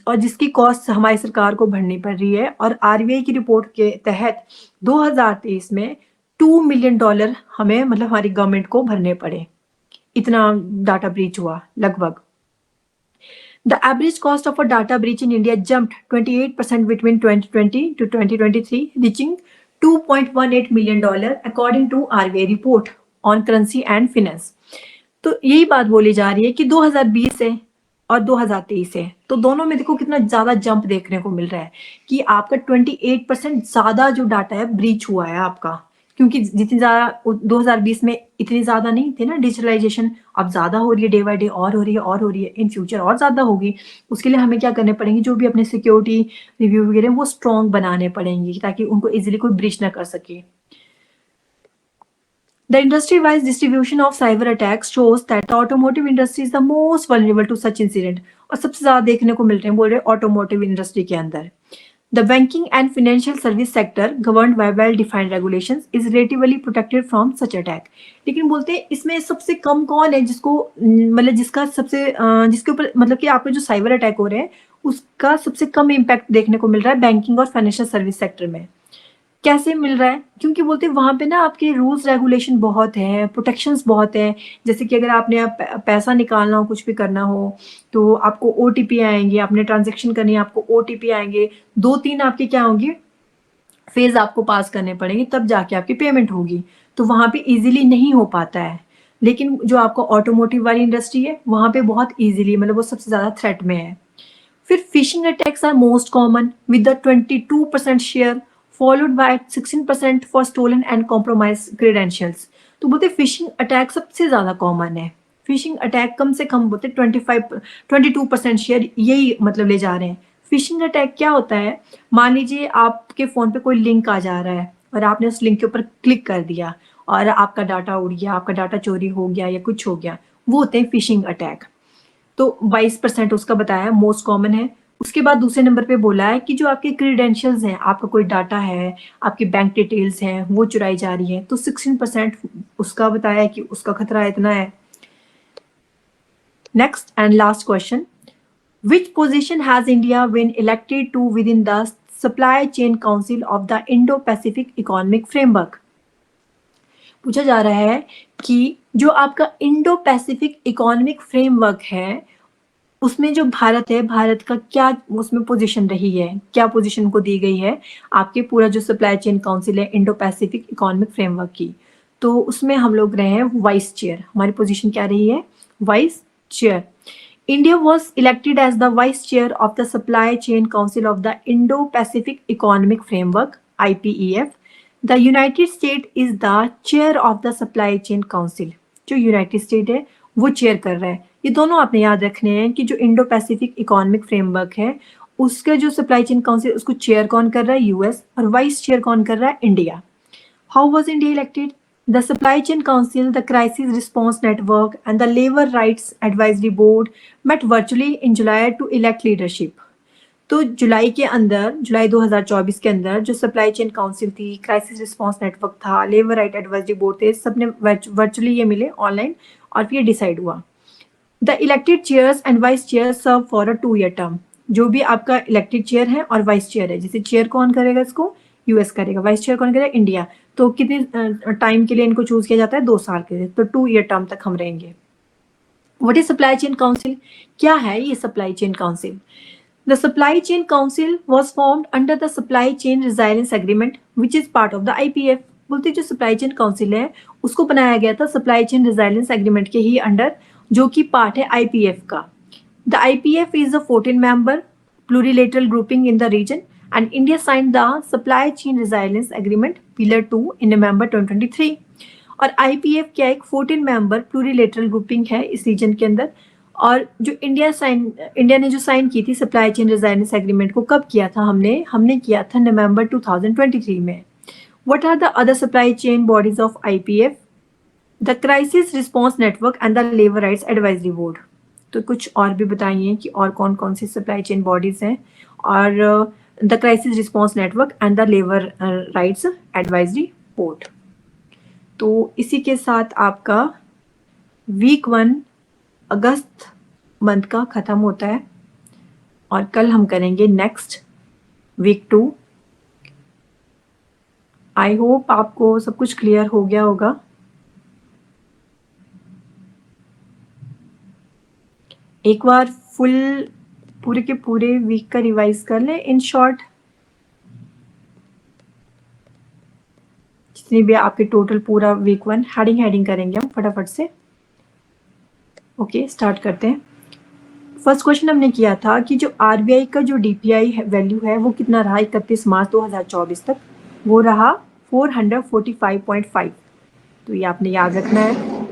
और जिसकी कॉस्ट हमारी सरकार को भरनी पड़ रही है। और आरबीआई की रिपोर्ट के तहत 2023 में $2 million हमें मतलब हमारी गवर्नमेंट को भरने पड़े। इतना डाटा ब्रीच हुआ लगभग। The average cost of a data breach in India jumped 28% between 2020 to 2023, reaching $2.18 million, according to RBI report on currency and finance. तो यही बात बोली जा रही है कि 2020 है और 2023 है, तो दोनों में देखो कितना ज्यादा जंप देखने को मिल रहा है कि आपका 28% ज्यादा जो डाटा है ब्रीच हुआ है आपका। क्योंकि जितनी ज्यादा 2020 में इतनी ज्यादा नहीं थे ना डिजिटलाइजेशन, अब ज्यादा हो रही है, डे बाय डे और हो रही है और हो रही है, इन फ्यूचर और ज्यादा होगी। उसके लिए हमें क्या करने पड़ेंगे, जो भी अपने सिक्योरिटी रिव्यू वगैरह वो स्ट्रॉन्ग बनाने पड़ेंगे ताकि उनको इजिली कोई ब्रीच ना कर सके। The industry-wise distribution of cyber attacks shows that the automotive industry is the most vulnerable to such incident. और सबसे ज्यादा देखने को मिल रहे हैं, बोल रहे ऑटोमोटिव इंडस्ट्री के अंदर। The banking and financial service sector, governed by well-defined regulations, is relatively protected from such attack. लेकिन बोलते हैं इसमें सबसे कम कौन है जिसको मतलब जिसका सबसे जिसके ऊपर मतलब कि आपके जो साइबर अटैक हो रहे हैं उसका सबसे कम इम्पैक्ट देखने को मिल रहा है बैंकिंग और फाइनेंशियल सर्विस सेक्टर में। कैसे मिल रहा है? क्योंकि बोलते हैं वहां पे ना आपके रूल्स रेगुलेशन बहुत है, प्रोटेक्शंस बहुत है। जैसे कि अगर आपने पैसा निकालना हो, कुछ भी करना हो तो आपको ओटीपी आएंगे, आपने ट्रांजेक्शन करनी है आपको ओटीपी आएंगे, 2-3 आपके क्या होंगे फेज आपको पास करने पड़ेंगे तब जाके आपकी पेमेंट होगी। तो वहां पे इजीली नहीं हो पाता है। लेकिन जो आपको ऑटोमोटिव वाली इंडस्ट्री है वहां पे बहुत इजीली मतलब वो सबसे ज्यादा थ्रेट में है। फिर phishing attacks are most common with the 22% share, followed by 16% for stolen and compromise credentials. तो बोलते फिशिंग अटैक सबसे ज्यादा कॉमन है। फिशिंग अटैक कम से कम बोलते 22% शेयर यही मतलब ले जा रहे हैं। फिशिंग अटैक क्या होता है, मान लीजिए आपके फोन पे कोई लिंक आ जा रहा है और आपने उस लिंक के ऊपर क्लिक कर दिया और आपका डाटा उड़ गया, आपका डाटा चोरी हो गया या कुछ हो गया, वो होते हैं फिशिंग अटैक। तो 22% उसका बताया मोस्ट कॉमन है। उसके बाद दूसरे नंबर पे बोला है कि जो आपके क्रीडेंशियल्स हैं, आपका कोई डाटा है, आपकी बैंक डिटेल्स हैं वो चुराई जा रही है, तो 16% उसका बताया कि उसका खतरा इतना है। Next and last question, which position has India been elected to within the supply chain council of the Indo Pacific economic framework? पूछा जा रहा है कि जो आपका इंडो पैसिफिक इकोनॉमिक फ्रेमवर्क है उसमें जो भारत है, भारत का क्या उसमें पोजीशन रही है, क्या पोजीशन को दी गई है आपके पूरा जो सप्लाई चेन काउंसिल है इंडो पैसिफिक इकोनॉमिक फ्रेमवर्क की। तो उसमें हम लोग रहे हैं वाइस चेयर। हमारी पोजीशन क्या रही है? Vice chair. India was elected as the vice chair of the Supply Chain Council of the Indo-Pacific Economic Framework (IPEF). The United States is the chair of the Supply Chain Council. जो यूनाइटेड स्टेट है वो चेयर कर रहा है। ये दोनों आपने याद रखने हैं कि जो इंडो पैसिफिक इकोनॉमिक फ्रेमवर्क है उसका जो सप्लाई चेन काउंसिल उसको चेयर कौन कर रहा है? यूएस। और वाइस चेयर कौन कर रहा है? India. How was India elected? The Supply Chain Council, the Crisis Response Network, and the Labor Rights Advisory Board met virtually in July to elect leadership. तो जुलाई के अंदर, जुलाई 2024 के अंदर जो सप्लाई चेन काउंसिल थी, क्राइसिस रिस्पांस नेटवर्क था, लेबर राइट एडवाइजरी बोर्ड थे, सबने वर्चुअली ये मिले ऑनलाइन और फिर डिसाइड हुआ। The elected chairs and vice chair serve for a 2 year term. जो भी आपका इलेक्टेड चेयर है और वाइस चेयर है, जैसे चेयर कौन करेगा इसको? यूएस करेगा। वाइस चेयर कौन करेगा? इंडिया। तो कितने टाइम के लिए इनको चूज किया जाता है? 2 साल के लिए। तो 2 ईयर टर्म तक हम रहेंगे। What is supply chain council? क्या है ये supply chain council? The Supply Chain Council was formed under the Supply Chain Resilience Agreement, which is part of the IPF. बोलते जो सप्लाई चेन काउंसिल है उसको बनाया गया था सप्लाई चेन रिजाइलेंस एग्रीमेंट के ही अंडर, जो कि पार्ट है आईपीएफ का। The IPF is a 14 member plurilateral grouping in the region and India signed the supply chain resilience agreement pillar 2 in November 2023। और आईपीएफ क्या एक 14 member plurilateral grouping है इस रीजन के अंदर। और जो इंडिया ने जो साइन की थी सप्लाई चेन रिजाइलेंस एग्रीमेंट को कब किया था हमने किया था नवंबर 2023 में। What are the other supply chain bodies of IPF? The crisis response network and the labour rights advisory board. तो कुछ और भी बताइए कि और कौन कौन सी सप्लाई चेन बॉडीज हैं। और the crisis response network and the labour rights advisory board. तो इसी के साथ आपका वीक 1 अगस्त मंथ का खत्म होता है और कल हम करेंगे नेक्स्ट वीक 2। आई होप आपको सब कुछ क्लियर हो गया होगा। एक बार फुल पूरे के पूरे वीक का रिवाइज कर लें इन शॉर्ट, जितनी भी आपके टोटल पूरा वीक 1 हेडिंग करेंगे हम फटाफट से। ओके, स्टार्ट करते हैं। फर्स्ट क्वेश्चन हमने किया था कि जो आरबीआई का जो डीपीआई वैल्यू है वो कितना रहा 31 मार्च 2024 तक? वो रहा 445.5। तो ये आपने याद रखना है।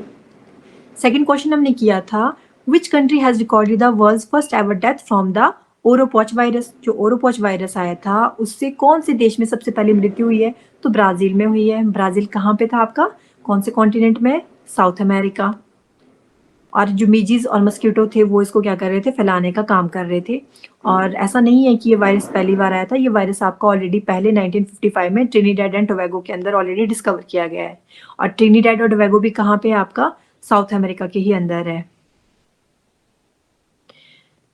सेकेंड क्वेश्चन हमने किया था which country has recorded the world's first ever death from the Oropouche virus? जो ओरोपॉच वायरस आया था उससे कौन से देश में सबसे पहले मृत्यु हुई है? तो ब्राजील में हुई है। ब्राजील कहाँ पे था आपका, कौन से कॉन्टिनेंट में? South America. और जो मीजीज और मस्कीटो थे वो इसको क्या कर रहे थे, फैलाने का काम कर रहे थे। और ऐसा नहीं है कि ये वायरस पहली बार आया था, ये वायरस आपका ऑलरेडी पहले 1955 में ट्रिनिडेड एंड टोबैगो के अंदर ऑलरेडी डिस्कवर किया गया है। और ट्रिनिडेड और टोबैगो भी कहाँ पे है आपका, साउथ अमेरिका के ही अंदर है।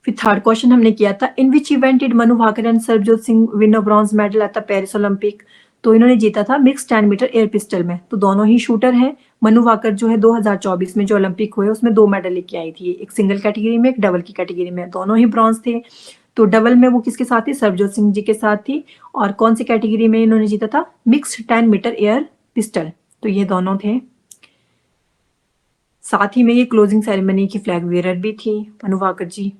फिर थर्ड क्वेश्चन हमने किया था in which event did Manu Bhaker and Sarabjot Singh win a bronze medal at the Paris Olympic? तो इन्होंने जीता था मिक्स 10 मीटर एयर पिस्टल में। तो दोनों ही शूटर हैं। मनु भाकर जो है 2024 में जो ओलंपिक हुए उसमें 2 मेडल लेके आई थी, एक सिंगल कैटेगरी में एक डबल की कैटेगरी में, दोनों ही ब्रॉन्ज थे। तो डबल में वो किसके साथ थी, सरबजोत सिंह जी के साथ थी। और कौन सी कैटेगरी में इन्होंने जीता था, मिक्स 10 मीटर एयर पिस्टल। तो ये दोनों थे। साथ ही में ये क्लोजिंग सेरेमनी की फ्लैग वेयर भी थी मनु भाकर जी।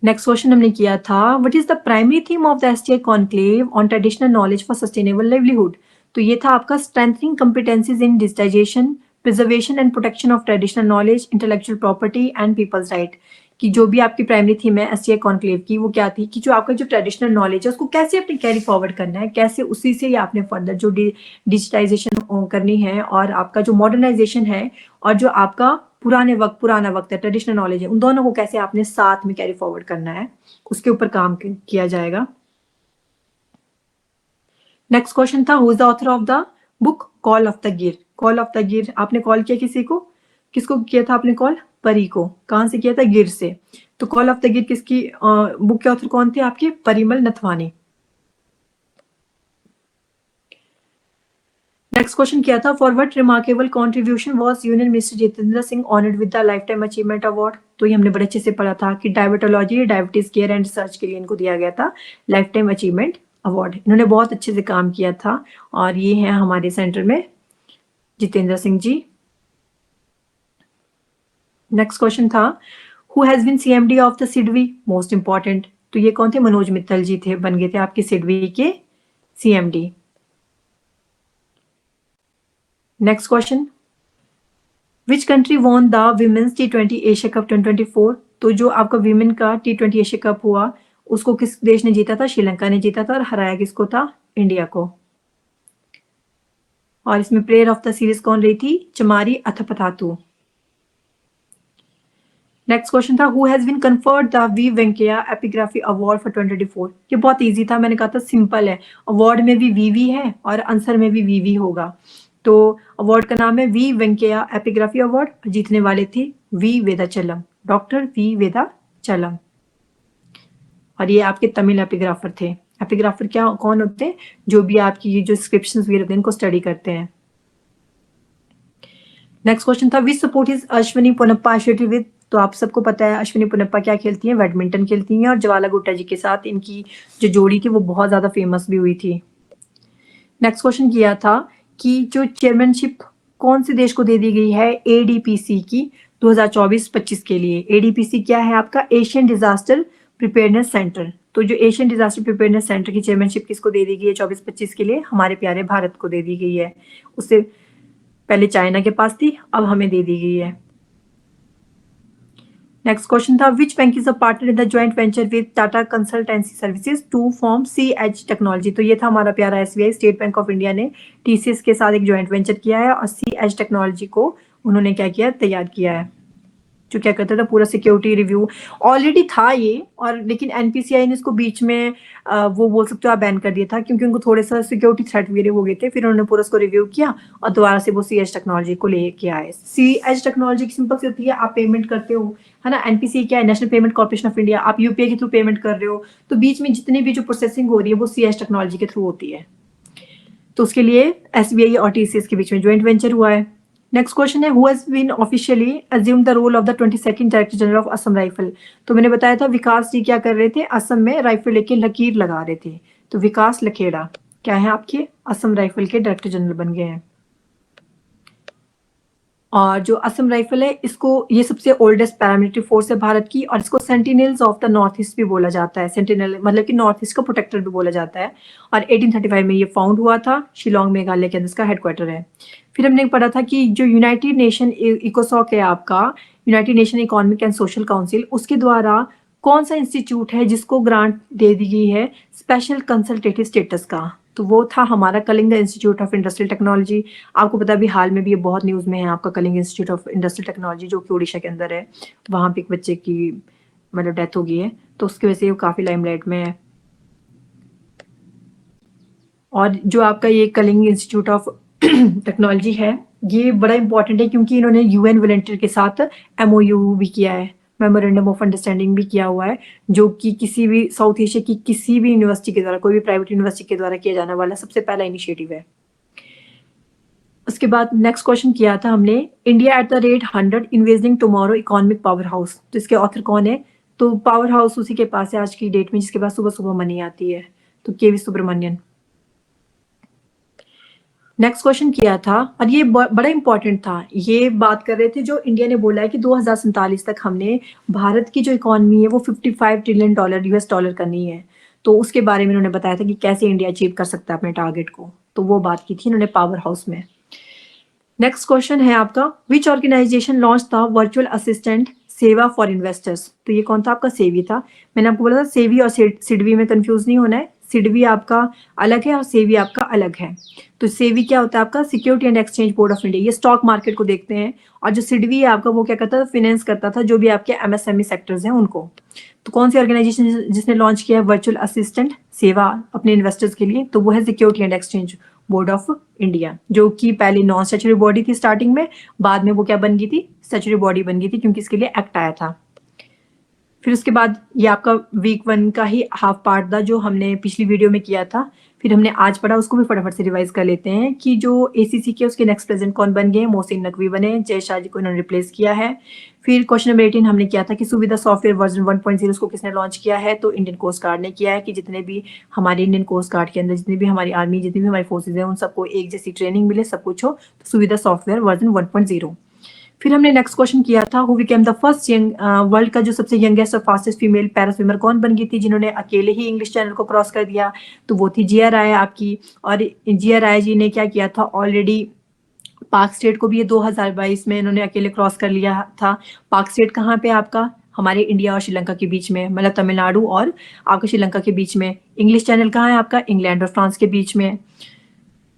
नेक्स्ट क्वेश्चन हमने किया था what is the primary theme of the STI conclave on traditional knowledge for sustainable livelihood? तो ये था आपका strengthening competencies in digitisation, preservation and protection of traditional knowledge, intellectual property and people's right. की जो भी आपकी प्राइमरी थीम है एसटीआई कॉन्क्लेव की वो क्या थी कि जो आपका जो ट्रेडिशनल नॉलेज है उसको कैसे अपने कैरी फॉरवर्ड करना है, कैसे उसी से आपने फर्दर जो डिजिटाइजेशन करनी है और आपका जो मॉडर्नाइजेशन है और जो आपका पुराना वक्त है, ट्रेडिशनल नॉलेज है, उन दोनों को कैसे आपने साथ में कैरी फॉरवर्ड करना है, उसके ऊपर काम किया जाएगा। नेक्स्ट क्वेश्चन था who is the author of the book call of the गिर? कॉल ऑफ द गिर आपने कॉल किया किसी को, किसको किया था आपने कॉल? परी को। कहां से किया था, गिर से। तो कॉल ऑफ द गिर किसकी बुक के ऑथर कौन थे आपके? परिमल नथवानी। नेक्स्ट क्वेश्चन किया था for what remarkable contribution was union minister Jitendra Singh honoured with the life time achievement award? तो ये हमने बड़े अच्छे से पढ़ा था कि diabetology, diabetes care and research के लिए इनको दिया गया था लाइफ टाइम अचीवमेंट अवार्ड। इन्होंने बहुत अच्छे से काम किया था और ये है हमारे सेंटर में जितेंद्र सिंह जी। नेक्स्ट क्वेश्चन था who has been CMD of the SIDBI? Most important. तो ये कौन थे? मनोज मित्तल जी थे, बन गए थे आपके सिडवी के CMD. Next question which country won the women's T20 Asia cup 2024? तो जो आपका विमेन का T20 एशिया कप हुआ उसको किस देश ने जीता था? श्रीलंका ने जीता था। और हराया किसको था? इंडिया को। और इसमें प्लेयर ऑफ द सीरीज कौन रही थी? चमारी अथपथातू। नेक्स्ट क्वेश्चन था who has been conferred the V Venkaiah epigraphy award for 2024? ये बहुत इजी था, मैंने कहा था सिंपल है। अवार्ड में भी वीवी है और आंसर में भी वीवी होगा। तो अवार्ड का नाम है वी वेंकैया एपिग्राफी अवार्ड। जीतने वाले थे we Vedachalam, doctor V Vedachalam. और ये आपके तमिल एपिग्राफर थे। एपिग्राफर क्या कौन होते हैं? जो भी आपकी जो स्क्रिप्शंस वगैरह होते हैं इनको स्टडी करते हैं। नेक्स्ट क्वेश्चन था विच support is Ashwini Ponnappa associated with? तो आप सबको पता है अश्विनी पोनप्पा क्या खेलती हैं? बैडमिंटन खेलती हैं। और ज्वाला गुट्टा जी के साथ इनकी जो जोड़ी थी वो बहुत ज्यादा फेमस भी हुई थी। नेक्स्ट क्वेश्चन किया था कि जो चेयरमैनशिप कौन से देश को दे दी गई है एडीपीसी की 2024-25 के लिए। एडीपीसी क्या है आपका? Asian disaster preparedness centre. तो जो एशियन डिजास्टर प्रिपेयरनेस सेंटर की चेयरमैनशिप किसको दे दी गई है 24-25 के लिए? हमारे प्यारे भारत को दे दी गई है। उससे पहले चाइना के पास थी, अब हमें दे दी गई है। नेक्स्ट क्वेश्चन था which bank is a partner in the joint venture with Tata Consultancy Services to form CH technology. तो ये था हमारा प्यारा SBI, state bank of India ने टीसीएस के साथ एक ज्वाइंट वेंचर किया है और सीएच टेक्नोलॉजी को उन्होंने क्या किया? तैयार किया है। जो क्या करता था पूरा सिक्योरिटी रिव्यू ऑलरेडी था ये, और लेकिन एनपीसीआई ने इसको बीच में वो बोल सकते हो आप बैन कर दिया था क्योंकि उनको थोड़े सा सिक्योरिटी थ्रेट वगैरह हो गए थे। फिर उन्होंने पूरा उसको रिव्यू किया और दोबारा से वो सीएच टेक्नोलॉजी को लेके आए। सीएच टेक्नोलॉजी की सिंपल सी होती है, आप पेमेंट करते हो है ना। एनपीसीआई क्या है? National payment corporation of India. आप यूपीआई के थ्रू पेमेंट कर रहे हो तो बीच में जितनी भी जो प्रोसेसिंग हो रही है वो सीएच टेक्नोलॉजी के थ्रू होती है। तो उसके लिए एसबीआई और टीसीएस के बीच में ज्वाइंट वेंचर हुआ है। नेक्स्ट क्वेश्चन है who has been officially assume the role of the 22nd director general of Assam rifle. तो मैंने बताया था विकास जी क्या कर रहे थे? असम में राइफल लेके लकीर लगा रहे थे। तो विकास लखेड़ा क्या है आपके? असम राइफल के डायरेक्टर जनरल बन गए हैं। और जो असम राइफल है इसको, ये सबसे ओल्डेस्ट पैरामिलिट्री फोर्स है भारत की, और इसको sentinels of the north east भी बोला जाता है। सेंटिनल मतलब कि नॉर्थ ईस्ट का प्रोटेक्टर भी बोला जाता है। और 1835 में ये फाउंड हुआ था। शिलोंग मेघालय के अंदर इसका हेडक्वार्टर है। फिर हमने पढ़ा था कि जो यूनाइटेड नेशन इकोसॉक है आपका, United nation economic and social council, उसके द्वारा कौन सा इंस्टीट्यूट है जिसको ग्रांट दे दी गई है स्पेशल कंसल्टेटिव स्टेटस का? तो वो था हमारा Kalinga institute of industrial technology. आपको पता है अभी हाल में भी ये बहुत न्यूज़ में है आपका Kalinga institute of industrial technology, जो कि उड़ीसा के अंदर है। वहाँ पे एक बच्चे की मतलब डेथ हो गई है, तो उसकी वजह से वो काफ़ी लाइमलाइट में है। और जो आपका ये कलिंग इंस्टीट्यूट ऑफ टेक्नोलॉजी है ये बड़ा इंपॉर्टेंट है क्योंकि इन्होंने यूएन वॉलंटियर के साथ एमओयू भी किया है, मेमोरेंडम ऑफ अंडरस्टैंडिंग भी किया हुआ है, जो कि किसी भी साउथ एशिया की किसी भी यूनिवर्सिटी के द्वारा, कोई भी प्राइवेट यूनिवर्सिटी के द्वारा किया जाने वाला सबसे पहला इनिशिएटिव है। उसके बाद नेक्स्ट क्वेश्चन किया था हमने India at the rate 100 investing tomorrow economic power house. तो इसके ऑथर कौन है? तो पावर हाउस उसी के पास है आज की डेट में जिसके पास सुबह सुबह मनी आती है, तो केवी सुब्रमण्यन। नेक्स्ट क्वेश्चन किया था और ये बड़ा इंपॉर्टेंट था। ये बात कर रहे थे जो इंडिया ने बोला है कि 2047 तक हमने भारत की जो इकोनॉमी है वो 55 ट्रिलियन डॉलर यूएस डॉलर करनी है। तो उसके बारे में उन्होंने बताया था कि कैसे इंडिया अचीव कर सकता है अपने टारगेट को, तो वो बात की थी इन्होंने पावर हाउस में। नेक्स्ट क्वेश्चन है आपका विच ऑर्गेनाइजेशन लॉन्च था वर्चुअल असिस्टेंट सेवा फॉर इन्वेस्टर्स। तो ये कौन था आपका? सेवी था। मैंने आपको बोला था सेवी और सिडवी में कंफ्यूज नहीं होना है। सिडवी आपका अलग है और सेवी आपका अलग है। तो सेवी क्या होता है आपका? Security and exchange board of India, ये स्टॉक मार्केट को देखते हैं। और जो सिडवी है आपका वो क्या करता था? फाइनेंस करता था जो भी आपके एमएसएमई सेक्टर्स हैं उनको। तो कौन सी ऑर्गेनाइजेशन जिसने लॉन्च किया है वर्चुअल असिस्टेंट सेवा अपने इन्वेस्टर्स के लिए? तो वो है security and exchange board of India, जो कि पहले नॉन स्टैच्यूटरी बॉडी थी स्टार्टिंग में, बाद में वो क्या बन गई थी? स्टैच्यूटरी बॉडी बन गई थी क्योंकि इसके लिए एक्ट आया था। फिर उसके बाद ये आपका वीक 1 का ही हाफ पार्ट था जो हमने पिछली वीडियो में किया था। फिर हमने आज पढ़ा, उसको भी फटाफट से रिवाइज कर लेते हैं कि जो एसीसी के उसके नेक्स्ट प्रेजेंट कौन बन गए? मोहसिन नकवी बने, जय शाह जी को इन्होंने रिप्लेस किया है। फिर क्वेश्चन नंबर 18 हमने किया था कि सुविधा सॉफ्टवेयर वर्जन 1.0 उसको किसने लॉन्च किया है? तो इंडियन कोस्ट गार्ड ने किया है कि जितने भी हमारे इंडियन कोस्ट गार्ड के अंदर जितनी भी हमारी आर्मी, जितनी भी हमारी फोर्सेज हैं उन सबको एक जैसी ट्रेनिंग मिले, सब कुछ हो, तो सुविधा सॉफ्टवेयर वर्जन 1.0। फिर हमने नेक्स्ट क्वेश्चन किया था who became the first world का जो सबसे यंगेस्ट और फास्टेस्ट फीमेल पैरा स्विमर कौन बन गई थी जिन्होंने अकेले ही इंग्लिश चैनल को क्रॉस कर दिया? तो वो थी जिया राय आपकी। और जिया राय जी ने क्या किया था? ऑलरेडी पाक स्टेट को भी ये 2022 में इन्होंने अकेले क्रॉस कर लिया था। पाक स्टेट कहाँ पे आपका? हमारे इंडिया और श्रीलंका के बीच में, मतलब तमिलनाडु और आपका श्रीलंका के बीच में। इंग्लिश चैनल कहाँ है आपका? इंग्लैंड और फ्रांस के बीच में।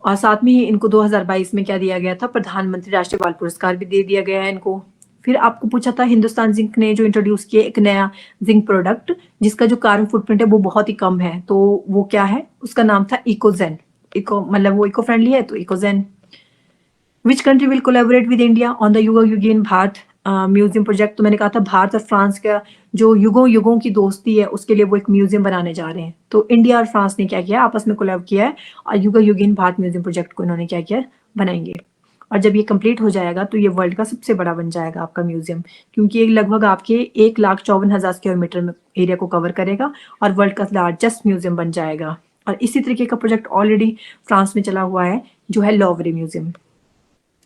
और साथ में ही इनको 2022 में क्या दिया गया था? प्रधानमंत्री राष्ट्रीय बाल पुरस्कार भी दे दिया गया है इनको। फिर आपको पूछा था हिंदुस्तान जिंक ने जो इंट्रोड्यूस किया एक नया जिंक प्रोडक्ट जिसका जो कार्बन फुटप्रिंट है वो बहुत ही कम है, तो वो क्या है? उसका नाम था इकोजेन। इको मतलब वो इको फ्रेंडली है तो EcoZen. Which country will collaborate with India on the Yuga Yugeen Bharat museum project? तो मैंने कहा था भारत और फ्रांस का जो युगों युगों की दोस्ती है उसके लिए वो एक म्यूजियम बनाने जा रहे हैं। तो इंडिया और फ्रांस ने क्या किया? आपस में कोलैब किया है और युगो युगीन भारत म्यूजियम प्रोजेक्ट को इन्होंने क्या किया? बनाएंगे। और जब ये कंप्लीट हो जाएगा तो ये वर्ल्ड का सबसे बड़ा बन जाएगा आपका म्यूजियम, क्योंकि ये लगभग आपके 1,54,000 स्क्वायर मीटर एरिया को कवर करेगा और वर्ल्ड का लार्जेस्ट म्यूजियम बन जाएगा। और इसी तरीके का प्रोजेक्ट ऑलरेडी फ्रांस में चला हुआ है, जो है लॉवरे म्यूजियम।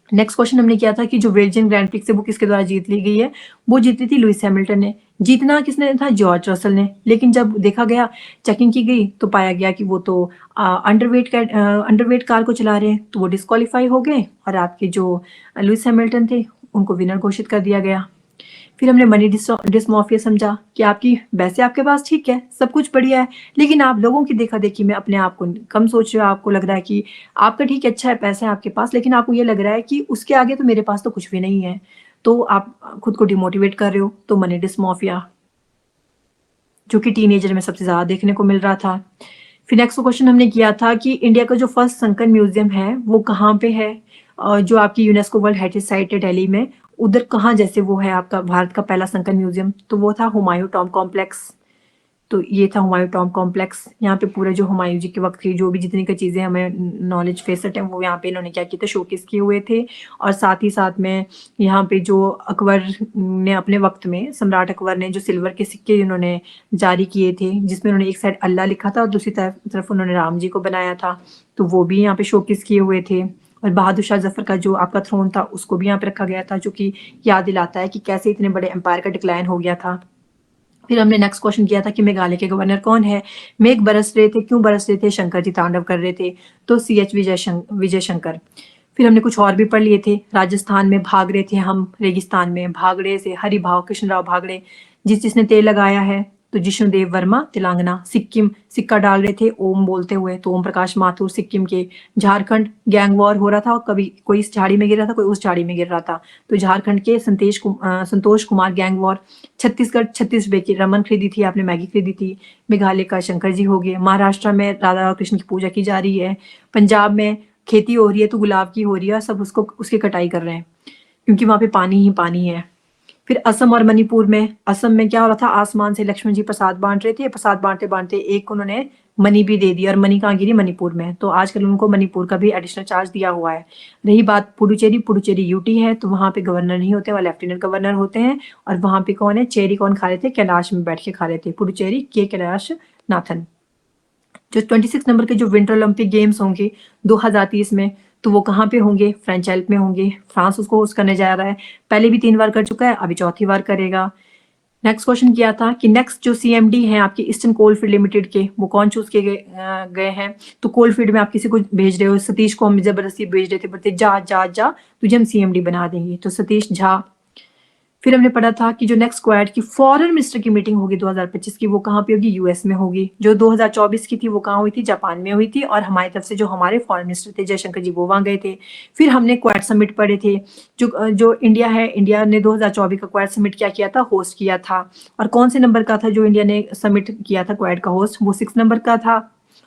नेक्स्ट क्वेश्चन हमने किया था कि जो वर्जिन ग्रैंड प्रिक्स है वो किसके द्वारा जीत ली गई है, वो जीती थी लुइस हैमिल्टन ने। जीतना किसने था, जॉर्ज रसल ने। लेकिन जब देखा गया, चेकिंग की गई, तो पाया गया कि वो तो अंडरवेट कार को चला रहे हैं, तो वो डिस्क्वालीफाई हो गए और आपके जो लुइस हैमिल्टन थे उनको विनर घोषित कर दिया गया। फिर हमने मनी डिस्मॉर्फिया समझा कि आपकी वैसे आपके पास ठीक है, सब कुछ बढ़िया है, लेकिन आप लोगों की देखा देखी में अपने आप को कम सोच रहे हो। आपको लग रहा है कि आपका ठीक है, अच्छा है, पैसा है आपके पास, लेकिन आपको ये लग रहा है कि उसके आगे तो मेरे पास तो कुछ भी नहीं है, तो आप खुद को डिमोटिवेट कर रहे हो। तो मनी डिस्मॉर्फिया, जो कि टीनेजर में सबसे ज्यादा देखने को मिल रहा था। फिर नेक्स्ट क्वेश्चन हमने किया था कि इंडिया का जो फर्स्ट संकन म्यूजियम है वो कहाँ पे है, जो आपकी यूनेस्को वर्ल्ड हेरिटेज साइट है दिल्ली में, उधर कहाँ जैसे वो है आपका भारत का पहला संकन म्यूजियम, तो वो था हुमायूं टॉम कॉम्प्लेक्स। तो ये था हुमायूं टॉम कॉम्प्लेक्स। यहाँ पे पूरे जो हुमायूं जी के वक्त की जो भी जितनी का चीजें हमें नॉलेज फेसेट है वो यहाँ पे इन्होंने क्या किया था, शोकेस किए हुए थे। और साथ ही साथ में यहाँ पे जो अकबर ने अपने वक्त में, सम्राट अकबर ने जो सिल्वर के सिक्के इन्होंने जारी किए थे, जिसमें उन्होंने एक साइड अल्लाह लिखा था और दूसरी तरफ उन्होंने राम जी को बनाया था, तो वो भी यहाँ पे शोकेस किए हुए थे। और बहादुर शाह जफर का जो आपका थ्रोन था उसको भी यहाँ पे रखा गया था, जो कि याद दिलाता है कि कैसे इतने बड़े एम्पायर का डिक्लाइन हो गया था। फिर हमने नेक्स्ट क्वेश्चन किया था कि मेघालय के गवर्नर कौन है, मेघ बरस रहे थे, क्यों बरस रहे थे, शंकर जी तांडव कर रहे थे, तो CH विजय शंकर। फिर हमने कुछ और भी पढ़ लिए थे। राजस्थान में भाग रहे थे हम, रेगिस्तान में भाग रहे से हरि भाव कृष्णराव भागड़े, जिसने तेल लगाया है, तो जिष्णुदेव वर्मा तेलंगाना। सिक्किम सिक्का डाल रहे थे ओम बोलते हुए, तो ओम प्रकाश माथुर सिक्किम के। झारखंड गैंग वॉर हो रहा था, कभी कोई इस झाड़ी में गिर रहा था, कोई उस झाड़ी में गिर रहा था, तो झारखंड के संतोष कुमार गैंग वॉर। छत्तीसगढ़ 36 रुपए की रमन खरीदी थी आपने, मैगी खरीदी थी। मेघालय का शंकर जी हो गए। महाराष्ट्र में राधा कृष्ण की पूजा की जा रही है। पंजाब में खेती हो रही है, तो गुलाब की हो रही है, सब उसकी कटाई कर रहे हैं, क्योंकि वहां पे पानी ही पानी है। फिर असम और मणिपुर में, असम में क्या हो रहा था, आसमान से लक्ष्मण जी प्रसाद बांट रहे थे, प्रसाद बांटते बांटते एक उन्होंने मनी भी दे दी, और मनी कहाँ गिरी, मणिपुर में, तो आजकल उनको मणिपुर का भी एडिशनल चार्ज दिया हुआ है। रही बात पुडुचेरी, पुडुचेरी यूटी है, तो वहां पे गवर्नर नहीं होते, वहाँ लेफ्टिनेंट गवर्नर होते हैं। और वहां पे कौन है, चेरी कौन खा रहे थे, कैलाश में बैठ के खा रहे थे, पुडुचेरी के कैलाश नाथन। जो 26 नंबर के जो विंटर ओलंपिक गेम्स होंगे 2030 में, तो वो कहाँ पे होंगे, फ्रेंच एल्प में होंगे। फ्रांस उसको होस्ट करने जा रहा है, पहले भी 3 बार कर चुका है, अभी चौथी बार करेगा। नेक्स्ट क्वेश्चन किया था कि नेक्स्ट जो CMD हैं आपके ईस्टर्न कोलफील्ड लिमिटेड के, वो कौन चूज किए गए हैं, तो कोलफील्ड में आप किसी को भेज रहे हो, सतीश को हम जबरदस्ती भेज रहे थे, बोलते जा जा जा तुझे हम CMD बना देंगे, तो सतीश झा। फिर हमने पढ़ा था कि जो नेक्स्ट क्वाड की फॉरेन मिनिस्टर की मीटिंग होगी 2025 की, वो कहाँ पे होगी, US में होगी। जो 2024 की थी वो कहाँ हुई थी, जापान में हुई थी, और हमारी तरफ से जो हमारे फॉरेन मिनिस्टर थे जयशंकर जी, वो वहां गए थे। फिर हमने क्वाड समिट पढ़े थे, जो इंडिया है, इंडिया ने 2024 का क्वाड समिट क्या किया था, होस्ट किया था। और कौन से नंबर का था जो इंडिया ने समिट किया था क्वाड का होस्ट, वो 6 नंबर का था।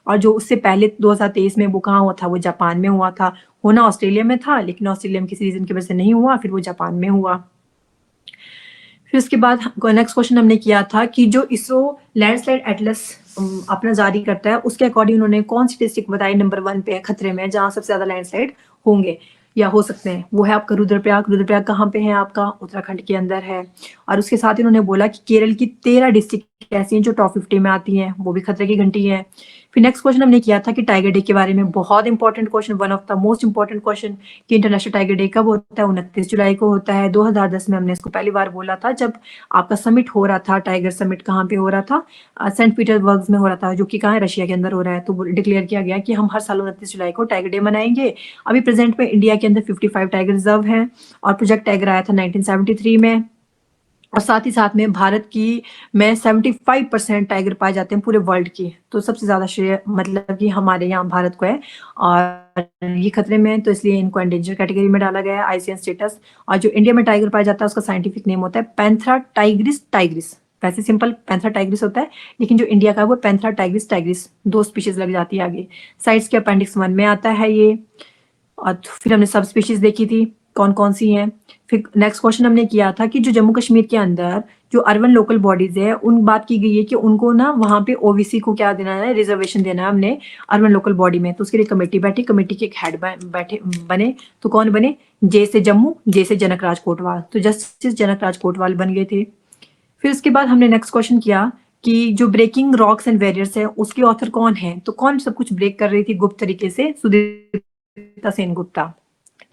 और जो उससे पहले 2023 में वो कहाँ हुआ था, वो जापान में हुआ था। होना ऑस्ट्रेलिया में था, लेकिन ऑस्ट्रेलिया में किसी रीजन की वजह से नहीं हुआ, फिर वो जापान में हुआ। फिर उसके बाद नेक्स्ट क्वेश्चन हमने किया था कि जो इसरो लैंडस्लाइड एटलस अपना जारी करता है, उसके अकॉर्डिंग उन्होंने कौन सी डिस्ट्रिक्ट बताई नंबर 1 पे खतरे में, जहां सबसे ज्यादा लैंडस्लाइड होंगे या हो सकते हैं, वो है आपका रुद्रप्रयाग। रुद्रप्रयाग कहाँ पे है आपका, उत्तराखंड के अंदर है। और उसके साथ ही उन्होंने बोला कि केरल की 13 डिस्ट्रिक्ट ऐसी हैं जो टॉप 50 में आती हैं, वो भी खतरे की घंटी है। फिर नेक्स्ट क्वेश्चन हमने किया था कि टाइगर डे के बारे में, बहुत important question, one of the most important question, कि इंटरनेशनल टाइगर डे कब होता है, 29 जुलाई को होता है। 2010 में हमने इसको पहली बार बोला था, जब आपका समिट हो रहा था, टाइगर समिट कहाँ पे हो रहा था, सेंट पीटर्सबर्ग में हो रहा था, जो कि कहाँ है, रशिया के अंदर हो रहा है। तो डिक्लेयर किया गया कि हम हर साल 29 जुलाई को टाइगर डे मनाएंगे। अभी प्रेजेंट में इंडिया के अंदर 55 टाइगर रिजर्व है, और प्रोजेक्ट टाइगर आया था 1973 में। और साथ ही साथ में भारत की में 75% टाइगर पाए जाते हैं पूरे वर्ल्ड की, तो सबसे ज्यादा श्रेय मतलब कि हमारे यहाँ भारत को है। और ये खतरे में है, तो इसलिए इनको एंडेंजर कैटेगरी में डाला गया है, ICN स्टेटस। और जो इंडिया में टाइगर पाया जाता है उसका साइंटिफिक नेम होता है पैंथरा टाइग्रिस टाइग्रिस। वैसे सिंपल पैंथरा टाइग्रिस होता है, लेकिन जो इंडिया का है वो पैंथरा टाइग्रिस टाइग्रिस, 2 स्पीशीज लग जाती है आगे। साइट्स के अपेंडिक्स 1 में आता है ये। और फिर हमने सब स्पीशीज देखी थी कौन कौन सी हैं। फिर नेक्स्ट क्वेश्चन हमने किया था कि जो जम्मू कश्मीर के अंदर जो अर्बन लोकल बॉडीज है, उन बात की गई है कि उनको ना वहां पे OBC को क्या देना है, रिजर्वेशन देना है हमने अर्बन लोकल बॉडी में। तो उसके लिए कमेटी बैठी, कमेटी के एक हेड बैठे बने, तो कौन बने, जे से जम्मू, जे से जनक राज कोटवाल, तो जस्टिस जनक राज कोटवाल बन गए थे। फिर उसके बाद हमने नेक्स्ट क्वेश्चन किया कि जो ब्रेकिंग रॉक्स एंड बैरियर्स है उसके ऑथर कौन है, तो कौन सब कुछ ब्रेक कर रही थी गुप्त तरीके से? सुदीप्ता सेनगुप्ता।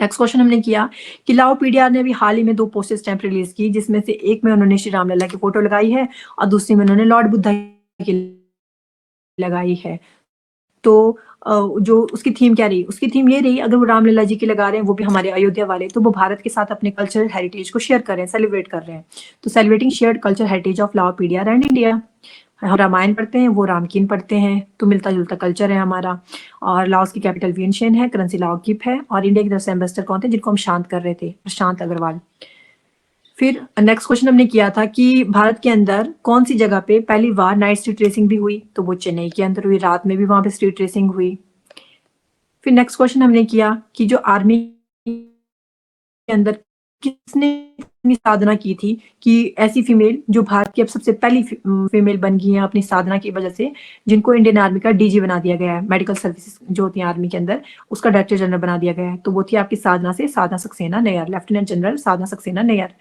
नेक्स्ट क्वेश्चन हमने किया कि लाओपीडिया ने अभी हाल ही में 2 पोस्टेज स्टैम्प रिलीज की, जिसमें से एक में उन्होंने श्री रामलला की फोटो लगाई है और दूसरी में उन्होंने लॉर्ड बुद्धा की लगाई है। तो जो उसकी थीम क्या रही? उसकी थीम ये रही, अगर वो रामलला जी की लगा रहे हैं, वो भी हमारे अयोध्या वाले, तो वो भारत के साथ अपने कल्चरल हेरिटेज को शेयर कर रहे हैं, सेलिब्रेट कर रहे हैं। तो celebrating shared culture heritage of Lao PDR and India. हम रामायण पढ़ते हैं, वो रामकीन पढ़ते हैं, तो मिलता जुलता कल्चर है हमारा। और लाओस की कैपिटल वियनचेन है, करेंसी लाओ है, और इंडिया की तरफ से एम्बेसडर कौन थे जिनको हम शांत कर रहे थे? प्रशांत अग्रवाल। फिर नेक्स्ट क्वेश्चन हमने किया था कि भारत के अंदर कौन सी जगह पे पहली बार नाइट स्ट्रीट रेसिंग भी हुई? तो वो चेन्नई के अंदर हुई, रात में भी वहां पे स्ट्रीट रेसिंग हुई। फिर नेक्स्ट क्वेश्चन हमने किया कि जो आर्मी के अंदर किसने अपनी साधना की थी कि ऐसी फीमेल जो भारत की अब सबसे पहली फीमेल बन गई है अपनी साधना की वजह से, जिनको इंडियन आर्मी का डीजी बना दिया गया है, मेडिकल सर्विसेज जो होती है आर्मी के अंदर, उसका डायरेक्टर जनरल बना दिया गया है। तो वो थी आपकी साधना सक्सेना नैयर, लेफ्टिनेंट जनरल साधना सक्सेना नैयर।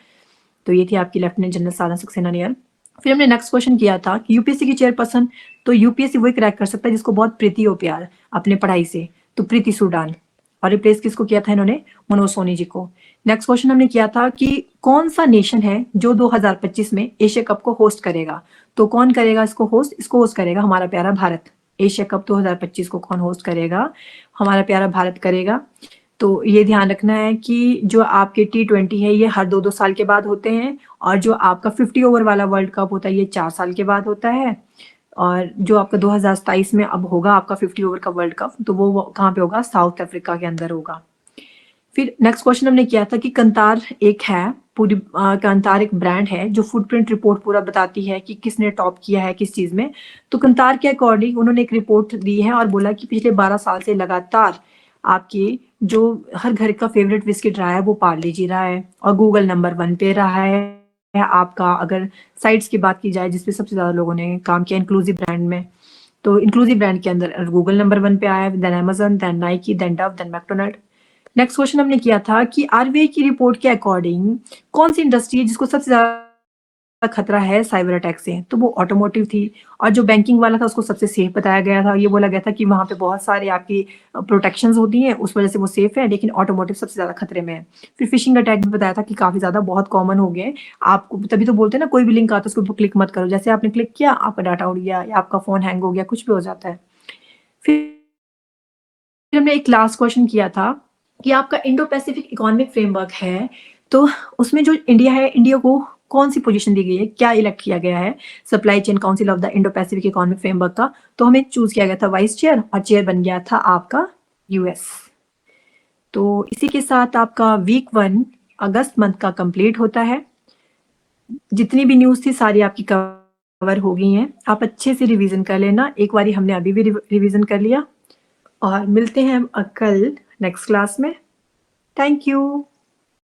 तो ये थी आपकी लेफ्टिनेंट जनरल साधना सक्सेना नैयर। फिर हमने नेक्स्ट क्वेश्चन किया था कि यूपीएससी की चेयरपर्सन, तो यूपीएससी वही क्रैक कर सकता है जिसको बहुत प्रीति हो प्यार अपने पढ़ाई से, तो प्रीति सूडान। और रिप्लेस किसको किया था इन्होंने? मनोज सोनी जी को। नेक्स्ट क्वेश्चन हमने किया था कि कौन सा नेशन है जो 2025 में एशिया कप को होस्ट करेगा? तो कौन करेगा इसको होस्ट? इसको होस्ट करेगा हमारा प्यारा भारत। एशिया कप 2025 को कौन होस्ट करेगा? हमारा प्यारा भारत करेगा। तो ये ध्यान रखना है कि जो आपके T20 है ये हर 2-2 साल के बाद होते हैं, और जो आपका 50 ओवर वाला वर्ल्ड कप होता है ये 4 साल के बाद होता है। और जो आपका 2027 में अब होगा आपका 50 ओवर का वर्ल्ड कप, तो वो कहाँ पे होगा? साउथ अफ्रीका के अंदर होगा। फिर नेक्स्ट क्वेश्चन हमने किया था कि कंतार एक है, पूरी कंतार एक ब्रांड है जो फुटप्रिंट रिपोर्ट पूरा बताती है कि किसने टॉप किया है किस चीज में। तो कंतार के अकॉर्डिंग उन्होंने एक रिपोर्ट दी है और बोला कि पिछले 12 साल से लगातार आपकी जो हर घर का फेवरेट बिस्किट रहा है वो पार्ले जी रहा है, और गूगल नंबर 1 पे रहा है आपका। अगर साइट्स की बात की जाए जिसपे सबसे ज्यादा लोगों ने काम किया इंक्लूसिव ब्रांड में, तो इंक्लूसिव ब्रांड के अंदर गूगल नंबर 1 पे आया है, then Amazon, then Nike, then Dove, then McDonald. Next question हमने किया था कि आरबीआई की रिपोर्ट के अकॉर्डिंग कौन सी इंडस्ट्री है जिसको सबसे ज्यादा खतरा है साइबर अटैक से? तो वो ऑटोमोटिव थी। और जो बैंकिंग वाला था उसको सबसे सेफ बताया गया था, ये बोला गया था कि वहां पे बहुत सारे आपकी प्रोटेक्शंस होती हैं उस वजह से वो सेफ है, लेकिन ऑटोमोटिव सबसे ज्यादा खतरे में है। फिर फिशिंग अटैक भी बताया था कि काफी ज्यादा बहुत कॉमन हो गए। आपको तभी तो बोलते हैं ना, कोई भी लिंक आता है उसके ऊपर क्लिक मत करो, जैसे आपने क्लिक किया आपका डाटा उड़ गया या आपका फोन हैंग हो गया, कुछ भी हो जाता है। फिर हमने एक लास्ट क्वेश्चन किया था कि आपका इंडो पैसिफिक इकोनॉमिक फ्रेमवर्क है, तो उसमें जो इंडिया है, इंडिया को कौन सी पोजीशन दी गई है, क्या इलेक्ट किया गया है supply chain council of the Indo Pacific economic framework का? तो हमें चूज किया गया था वाइस चेयर, और चेयर बन गया था आपका यूएस। तो इसी के साथ आपका वीक 1 अगस्त मंथ का कंप्लीट होता है। जितनी भी न्यूज थी सारी आपकी कवर हो गई हैं, आप अच्छे से रिवीजन कर लेना। एक बारी हमने अभी भी रिवीजन कर लिया, और मिलते हैं हम कल नेक्स्ट क्लास में। Thank you.